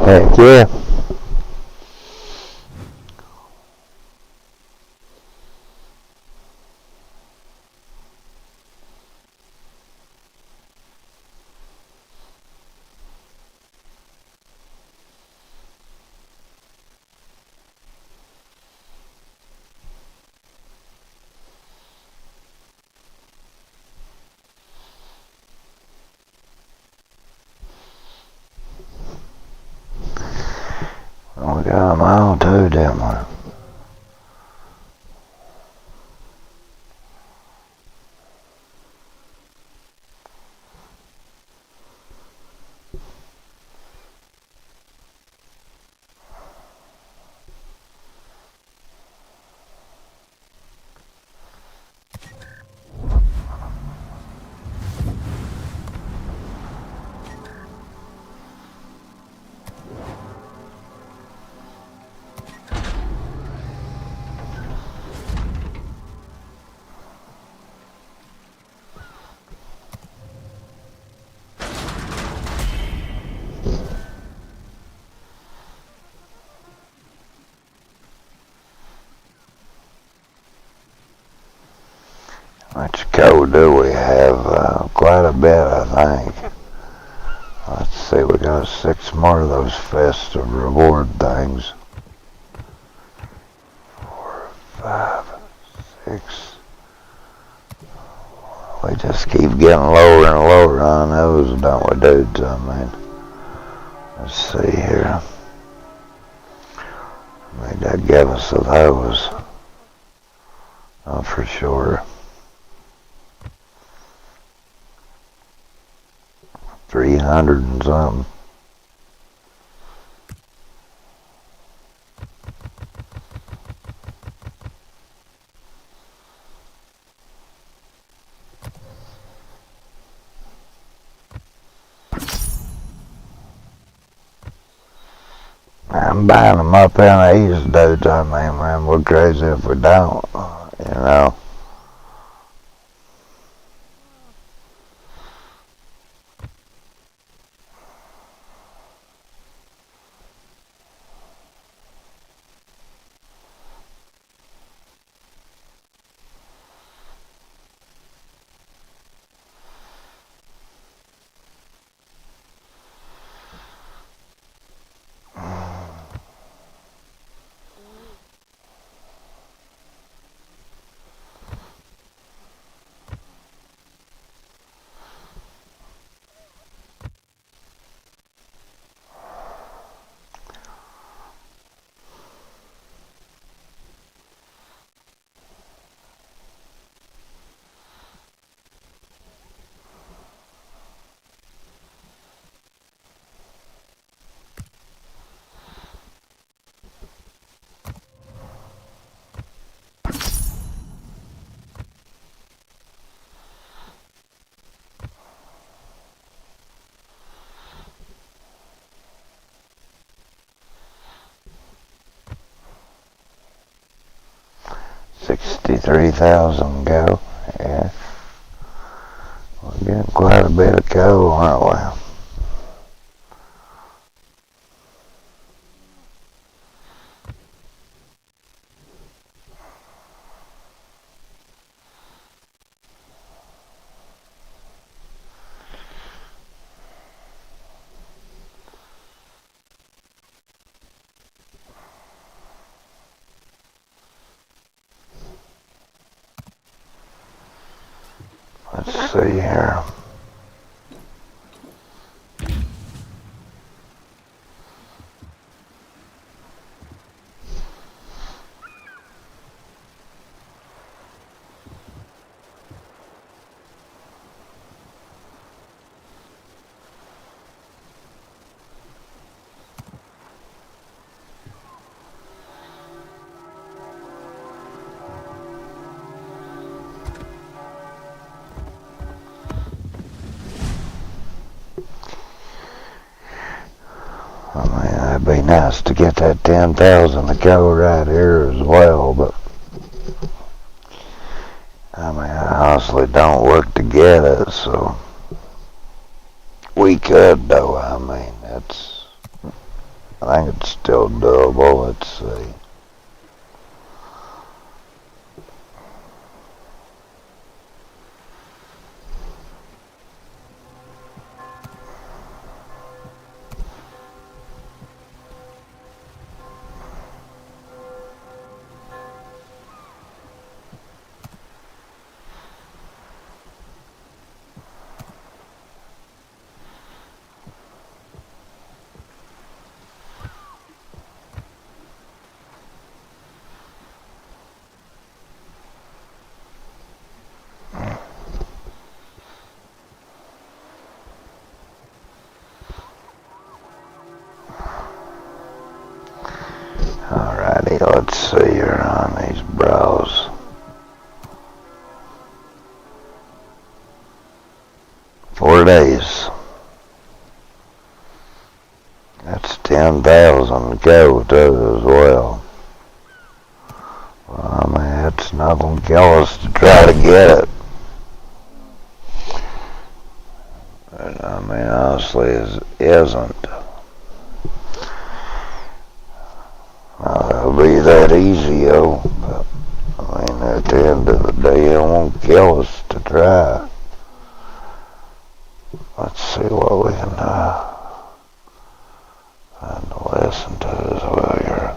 Heck yeah. We got a mile too, didn't we? Much code do we have? Quite a bit, I think. Let's see, we got 6 more of those festive reward things. 4, 5, 6. We just keep getting lower and lower on those, don't we, dudes? I mean, let's see here. I think that gave us of those. Oh, for sure. 300 and something. I'm buying them up in these dudes. I mean, man, we're crazy if we don't, you know. $63,000 go. Yeah. We're getting quite a bit of go, aren't we? Let's see here. nice to get that 10,000 to go right here as well, but I mean, I honestly don't work to get it, so we could though. I mean, I think it's still doable. Let's see. Alrighty, let's see here on these bros. Four days. That's 10,000 to go too as well. Well, I mean, that's nothing kill us to try to get it. But, I mean, honestly, it isn't. It'll be that easy, yo. But, I mean, at the end of the day, it won't kill us to try. Let's see what we can find to listen to as well here.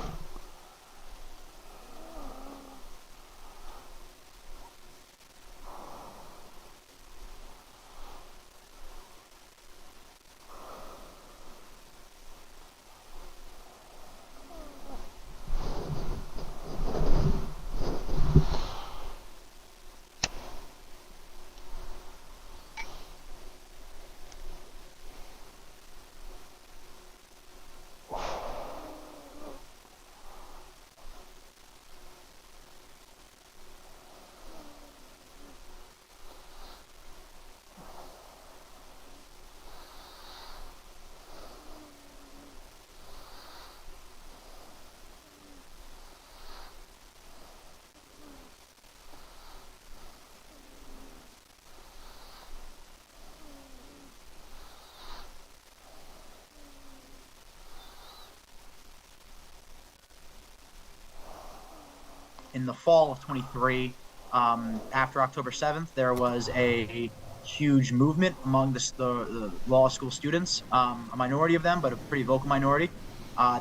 In the fall of 23, after October 7th, there was a huge movement among the law school students, a minority of them, but a pretty vocal minority.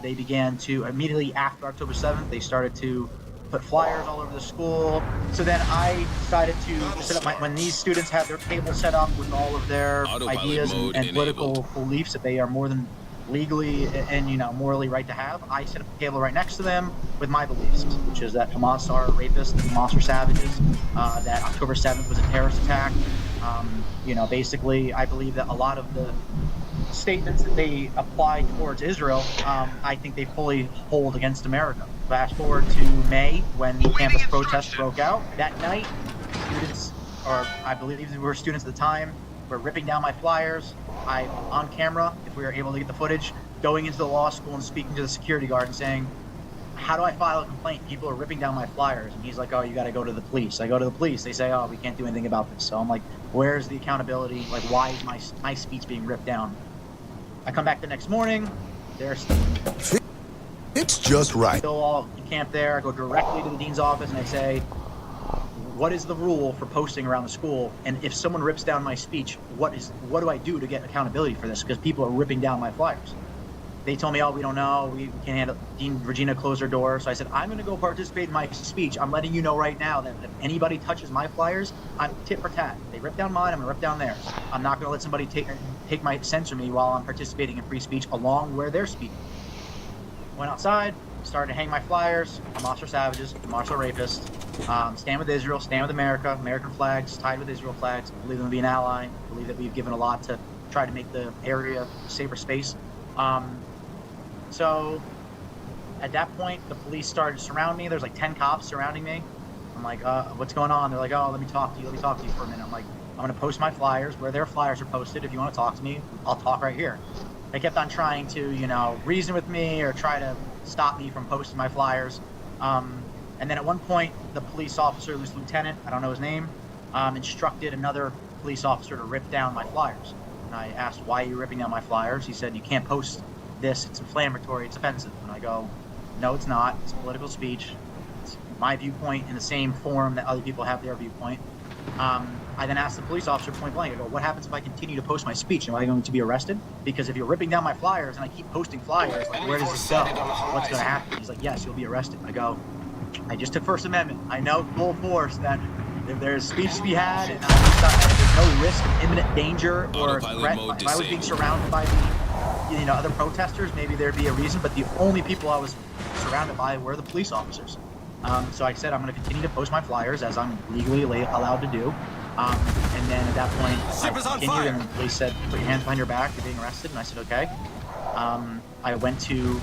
They began to, immediately after October 7th, they started to put flyers all over the school. So then I decided to set up when these students have their table set up with all of their ideas and political beliefs that they are more than legally and morally right to have, I set up a table right next to them with my beliefs, which is that Hamas are rapists, that Hamas are savages, that October 7th was a terrorist attack. Basically, I believe that a lot of the statements that they apply towards Israel, I think they fully hold against America. Fast forward to May, when the campus protests broke out. That night, students, or I believe they were students at the time, were ripping down my flyers. I, on camera, if we were able to get the footage, going into the law school and speaking to the security guard and saying, how do I file a complaint? People are ripping down my flyers. And he's like, oh, you got to go to the police. I go to the police. They say, oh, we can't do anything about this. So I'm like, where's the accountability? Like, why is my speech being ripped down? I come back the next morning. There's It's just right. Still all camped there. I go directly to the dean's office and I say, what is the rule for posting around the school? And if someone rips down my speech, what do I do to get accountability for this? Because people are ripping down my flyers. They told me, oh, we don't know. We can't handle it. Dean Regina closed her door. So I said, I'm going to go participate in my speech. I'm letting you know right now that if anybody touches my flyers, I'm tit for tat. They rip down mine, I'm going to rip down theirs. I'm not going to let somebody censor me while I'm participating in free speech along where they're speaking. Went outside, started to hang my flyers. Hamas are savages, Hamas are rapists. Stand with Israel, stand with America. American flags tied with Israel flags. I believe them to be an ally. I believe that we've given a lot to try to make the area a safer space. So at that point, the police started to surround me. There's like 10 cops surrounding me. I'm like, what's going on? They're like, oh, let me talk to you for a minute. I'm like, I'm going to post my flyers where their flyers are posted. If you want to talk to me, I'll talk right here. They kept on trying to, you know, reason with me or try to stop me from posting my flyers. And then at one point, the police officer, this lieutenant, I don't know his name, instructed another police officer to rip down my flyers. And I asked, why are you ripping down my flyers? He said, you can't post this, it's inflammatory, it's offensive. And I go, no, it's not, it's political speech. It's my viewpoint in the same forum that other people have their viewpoint. I then asked the police officer point blank, I go, what happens if I continue to post my speech? Am I going to be arrested? Because if you're ripping down my flyers and I keep posting flyers, like, where does this go? What's going to happen? He's like, yes, you'll be arrested. I go, I just took First Amendment. I know full force that if there's speech to be had and there's no risk of imminent danger or threat, if I was being surrounded by the, you know, other protesters, maybe there'd be a reason, but the only people I was surrounded by were the police officers. So I said I'm going to continue to post my flyers as I'm legally allowed to do. And then at that point, I continued, and the police said, put your hands behind your back, you're being arrested. And I said, okay. I went to,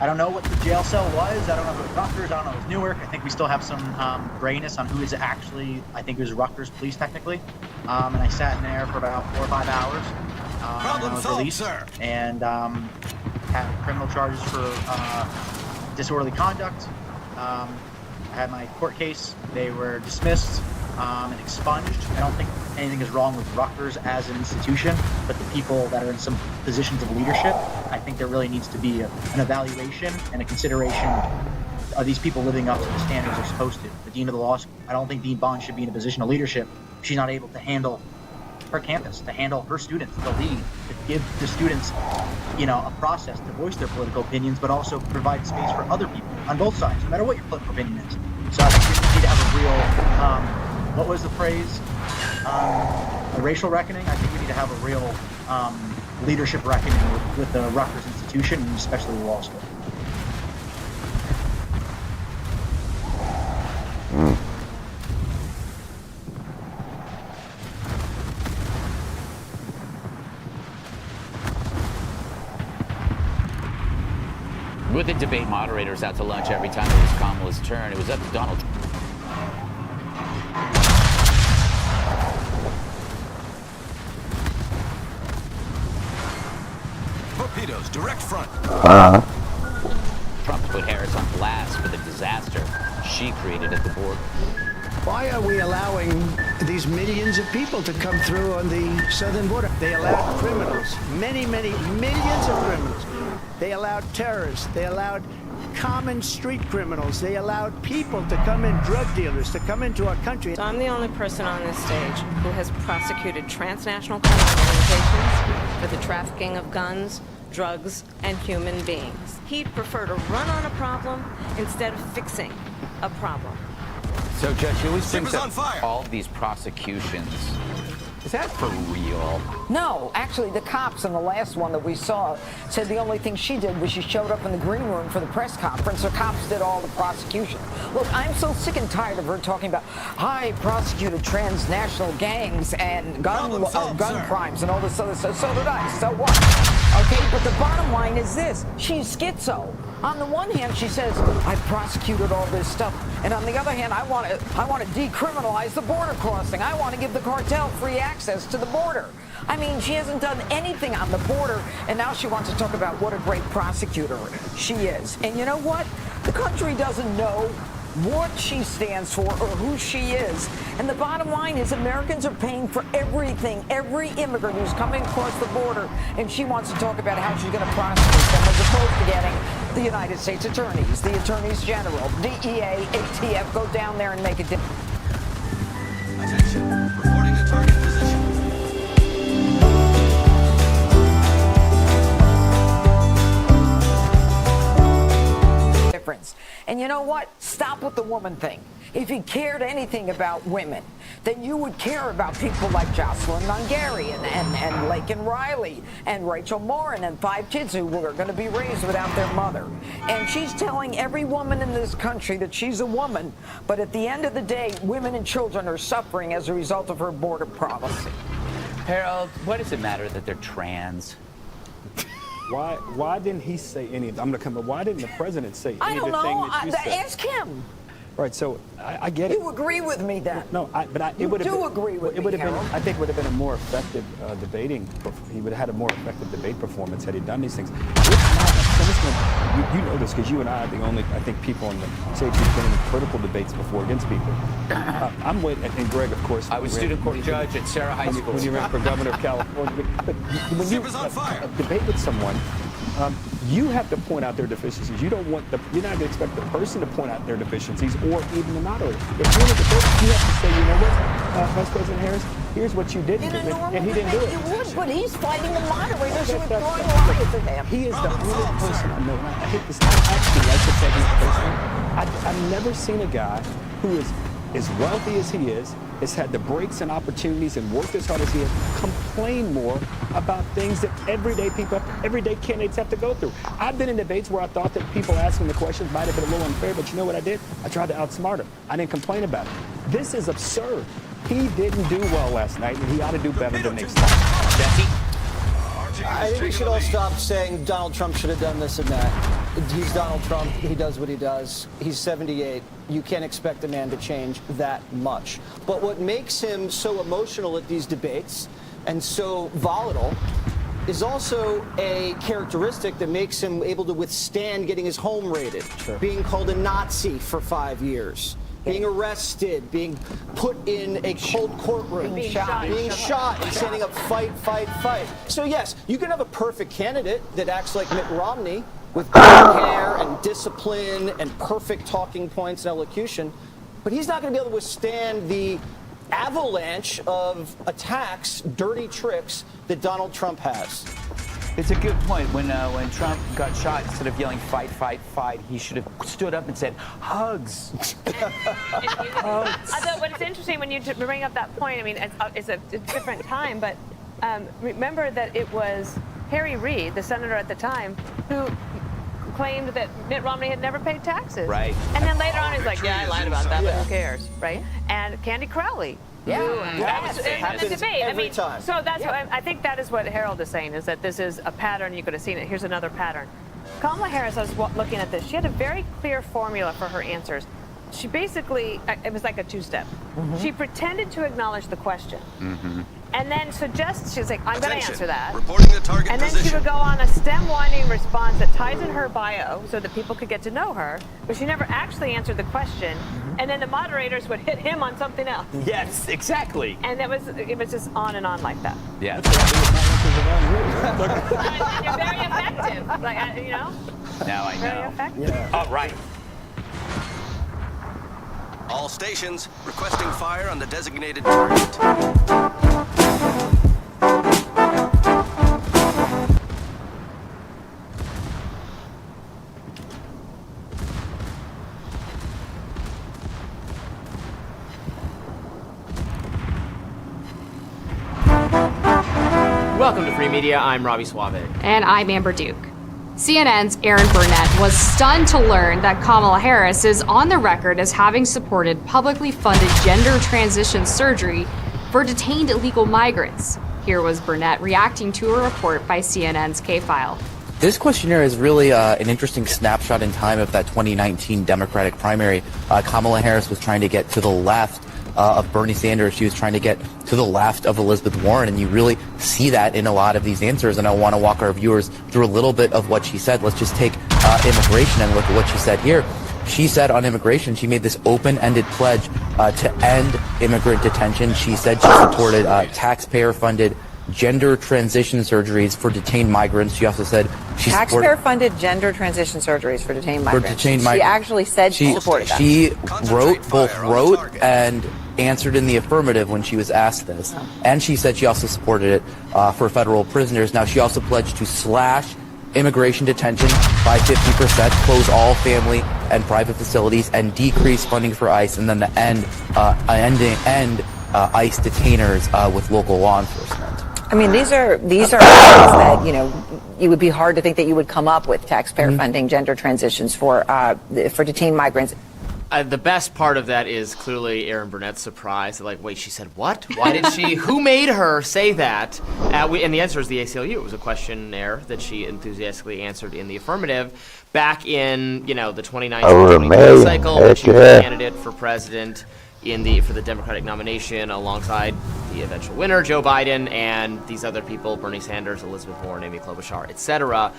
I don't know what the jail cell was. I don't know if it was Rutgers. I don't know if it was Newark. I think we still have some grayness on who is actually, I think it was Rutgers police technically. And I sat in there for about 4 or 5 hours. Problem solved, released, sir. and had criminal charges for disorderly conduct. I had my court case. They were dismissed and expunged. I don't think anything is wrong with Rutgers as an institution, but the people that are in some positions of leadership, I think there really needs to be an evaluation and a consideration. Are these people living up to the standards they're supposed to? The dean of the law school, I don't think Dean Bond should be in a position of leadership if she's not able to handle her campus, to handle her students, to lead, to give the students, you know, a process to voice their political opinions, but also provide space for other people on both sides, no matter what your political opinion is. So I think we need to have a real, what was the phrase? A racial reckoning. I think we need to have a real leadership reckoning with the Rutgers institution, and especially the law school. With the debate moderators out to lunch every time it was Kamala's turn, it was up to Donald Trump. Torpedoes, direct front. Trump put Harris on blast for the disaster she created at the border. Why are we allowing these millions of people to come through on the southern border? They allowed criminals, many millions of criminals. They allowed terrorists. They allowed common street criminals. They allowed people to come in, drug dealers, to come into our country. So I'm the only person on this stage who has prosecuted transnational criminal organizations for the trafficking of guns, drugs, and human beings. He'd prefer to run on a problem instead of fixing a problem. So, Judge, he always brings on fire. up all these prosecutions. Is that for real? No, actually, the cops in the last one that we saw said the only thing she did was she showed up in the green room for the press conference. The cops did all the prosecution. Look, I'm so sick and tired of her talking about, I prosecuted transnational gangs and gun crimes and all this other stuff. So did I. So what? Okay, but the bottom line is this. She's schizo. On the one hand, she says, I prosecuted all this stuff. And on the other hand, I want to decriminalize the border crossing. I want to give the cartel free access to the border. I mean, she hasn't done anything on the border, and now she wants to talk about what a great prosecutor she is. And you know what? The country doesn't know what she stands for or who she is. And the bottom line is Americans are paying for everything, every immigrant who's coming across the border, and she wants to talk about how she's going to prosecute them as opposed to getting the United States attorneys, the attorneys general, DEA, ATF, go down there and make a difference. Attention, reporting the target position. And you know what? Stop with the woman thing. If you cared anything about women, then you would care about people like Jocelyn Nungary and Laken Riley and Rachel Morin and 5 kids who were going to be raised without their mother. And she's telling every woman in this country that she's a woman, but at the end of the day, women and children are suffering as a result of her border policy. Harold, what does it matter that they're trans? Why didn't he say anything? I'm gonna come up. Why didn't the president say anything? I don't know. That you said? Ask him. Right, so I get it. You agree with me then? No, it would have. You do agree with it me, would have been. Harold. I think it would have been a more effective debating. He would have had a more effective debate performance had he done these things. You know this because you and I are the only, I think, people on the stage who've been in political debates before against people. I'm with, and Greg, of course. I was student court judge at Sarah High School. When you ran for governor of California, but when you debate with someone. You have to point out their deficiencies. You don't want you're not going to expect the person to point out their deficiencies or even the moderator. If you're in a debate, you have to say, you know what, Vice President Harris, here's what you didn't do, and he didn't do it. You would, but he's fighting the moderators who are throwing lies at him. He is the only person I know. I hate this. I actually like to take this personally. I've never seen a guy who is as wealthy as he is, has had the breaks and opportunities and worked as hard as he has, complain more about things that everyday candidates have to go through. I've been in debates where I thought that people asking the questions might have been a little unfair, but you know what I did? I tried to outsmart him. I didn't complain about it. This is absurd. He didn't do well last night, and he ought to do better the next time. Jesse? I think we should all stop saying Donald Trump should have done this and that. He's Donald Trump. He does what he does. He's 78. You can't expect a man to change that much. But what makes him so emotional at these debates and so volatile is also a characteristic that makes him able to withstand getting his home raided, being called a Nazi for 5 years, being arrested, being put in a cold courtroom, being shot, and standing up, fight, fight, fight. So yes, you can have a perfect candidate that acts like Mitt Romney with good hair and discipline and perfect talking points and elocution, but he's not going to be able to withstand the avalanche of attacks, dirty tricks that Donald Trump has. It's a good point. When Trump got shot, instead of yelling "fight, fight, fight," he should have stood up and said "hugs." Although, but it's interesting when you bring up that point. I mean, it's a different time, but remember that it was Harry Reid, the senator at the time, who claimed that Mitt Romney had never paid taxes. Right. And then later on, he's like, "Yeah, I lied about that, but who cares?" Right? And Candy Crowley. Yeah, that was in the debate. Every time. So that's what I think that is what Harold is saying, is that this is a pattern. You could have seen it. Here's another pattern. Kamala Harris, I was looking at this. She had a very clear formula for her answers. She basically, it was like a two-step. She pretended to acknowledge the question. And then she was like, I'm going to answer that. Reporting the target and then position. she would go on a stem-winding response that ties in her bio so that people could get to know her, but she never actually answered the question. And then the moderators would hit him on something else. Yes, exactly. And it was just on and on like that. Yeah. You're very effective. Like, you know? Now I Very know. effective. Yeah. All right. All stations requesting fire on the designated target. Welcome to Free Media. I'm Robbie Suave. And I'm Amber Duke. CNN's Aaron Burnett was stunned to learn that Kamala Harris is on the record as having supported publicly funded gender transition surgery for detained illegal migrants. Here was Burnett reacting to a report by CNN's K-File. This questionnaire is really an interesting snapshot in time of that 2019 Democratic primary. Kamala Harris was trying to get to the left of Bernie Sanders. She was trying to get to the left of Elizabeth Warren, and you really see that in a lot of these answers, and I want to walk our viewers through a little bit of what she said. Let's just take immigration and look at what she said here. She said on immigration, she made this open-ended pledge to end immigrant detention. She said she supported taxpayer-funded gender transition surgeries for detained migrants. She also said she taxpayer-funded gender transition surgeries for detained migrants. She actually said she supported that. She wrote and answered in the affirmative when she was asked this. And she said she also supported it for federal prisoners. Now, she also pledged to slash immigration detention by 50%, close all family and private facilities, and decrease funding for ICE, and then the end ICE detainers with local law enforcement. I mean, these are things that, you know, it would be hard to think that you would come up with taxpayer funding gender transitions for detained migrants. The best part of that is clearly Aaron Burnett's surprise. Like, wait, she said what? Why did she? Who made her say that? And the answer is the ACLU. It was a questionnaire that she enthusiastically answered in the affirmative. back in, the Over 2019 cycle, when heck she was yeah. a candidate for president for the Democratic nomination alongside the eventual winner, Joe Biden, and these other people, Bernie Sanders, Elizabeth Warren, Amy Klobuchar, etc.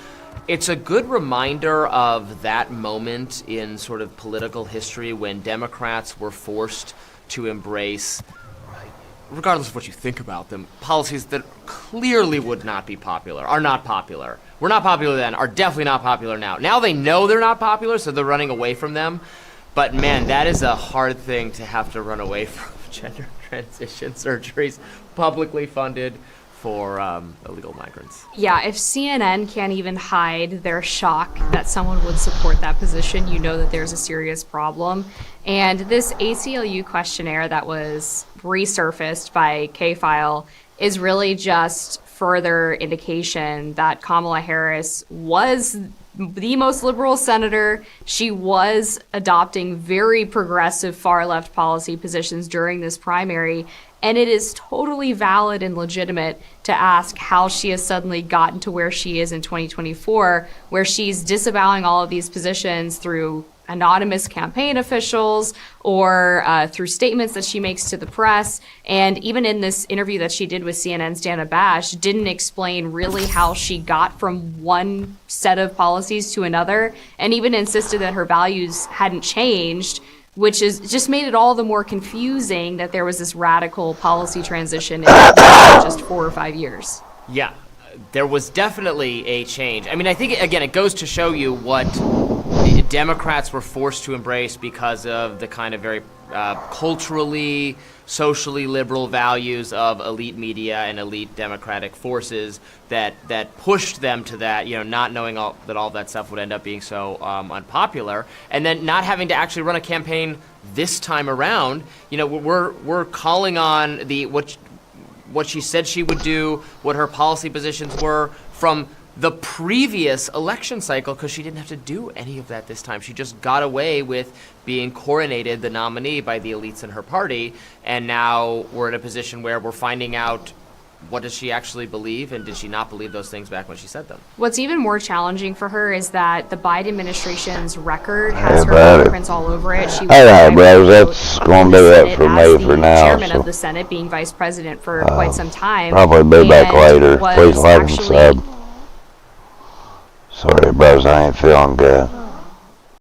It's a good reminder of that moment in sort of political history when Democrats were forced to embrace, regardless of what you think about them, policies that clearly would not be popular, are not popular. Were not popular then, are definitely not popular now. Now they know they're not popular, so they're running away from them. But man, that is a hard thing to have to run away from, gender transition surgeries publicly funded for illegal migrants. Yeah, if CNN can't even hide their shock that someone would support that position, you know that there's a serious problem. And this ACLU questionnaire that was resurfaced by K-File is really just further indication that Kamala Harris was the most liberal senator. She was adopting very progressive far-left policy positions during this primary, and it is totally valid and legitimate to ask how she has suddenly gotten to where she is in 2024, where she's disavowing all of these positions through anonymous campaign officials or through statements that she makes to the press. And even in this interview that she did with CNN's Dana Bash, didn't explain really how she got from one set of policies to another, and even insisted that her values hadn't changed, which is just made it all the more confusing that there was this radical policy transition in just 4 or 5 years. Yeah, there was definitely a change. I mean, I think, again, it goes to show you what Democrats were forced to embrace because of the kind of very culturally, socially liberal values of elite media and elite democratic forces that pushed them to that, not knowing that all that stuff would end up being so unpopular, and then not having to actually run a campaign this time around. We're calling on what she said she would do, what her policy positions were from the previous election cycle, because she didn't have to do any of that this time. She just got away with being coronated the nominee by the elites in her party, and now we're in a position where we're finding out, what does she actually believe, and did she not believe those things back when she said them? What's even more challenging for her is that the Biden administration's record has her fingerprints all over it. She was bro, that's going to do that for me for now. Chairman of the Senate, being vice president for quite some time. Probably be back later. Please like and sub. Sorry, bros, I ain't feeling good.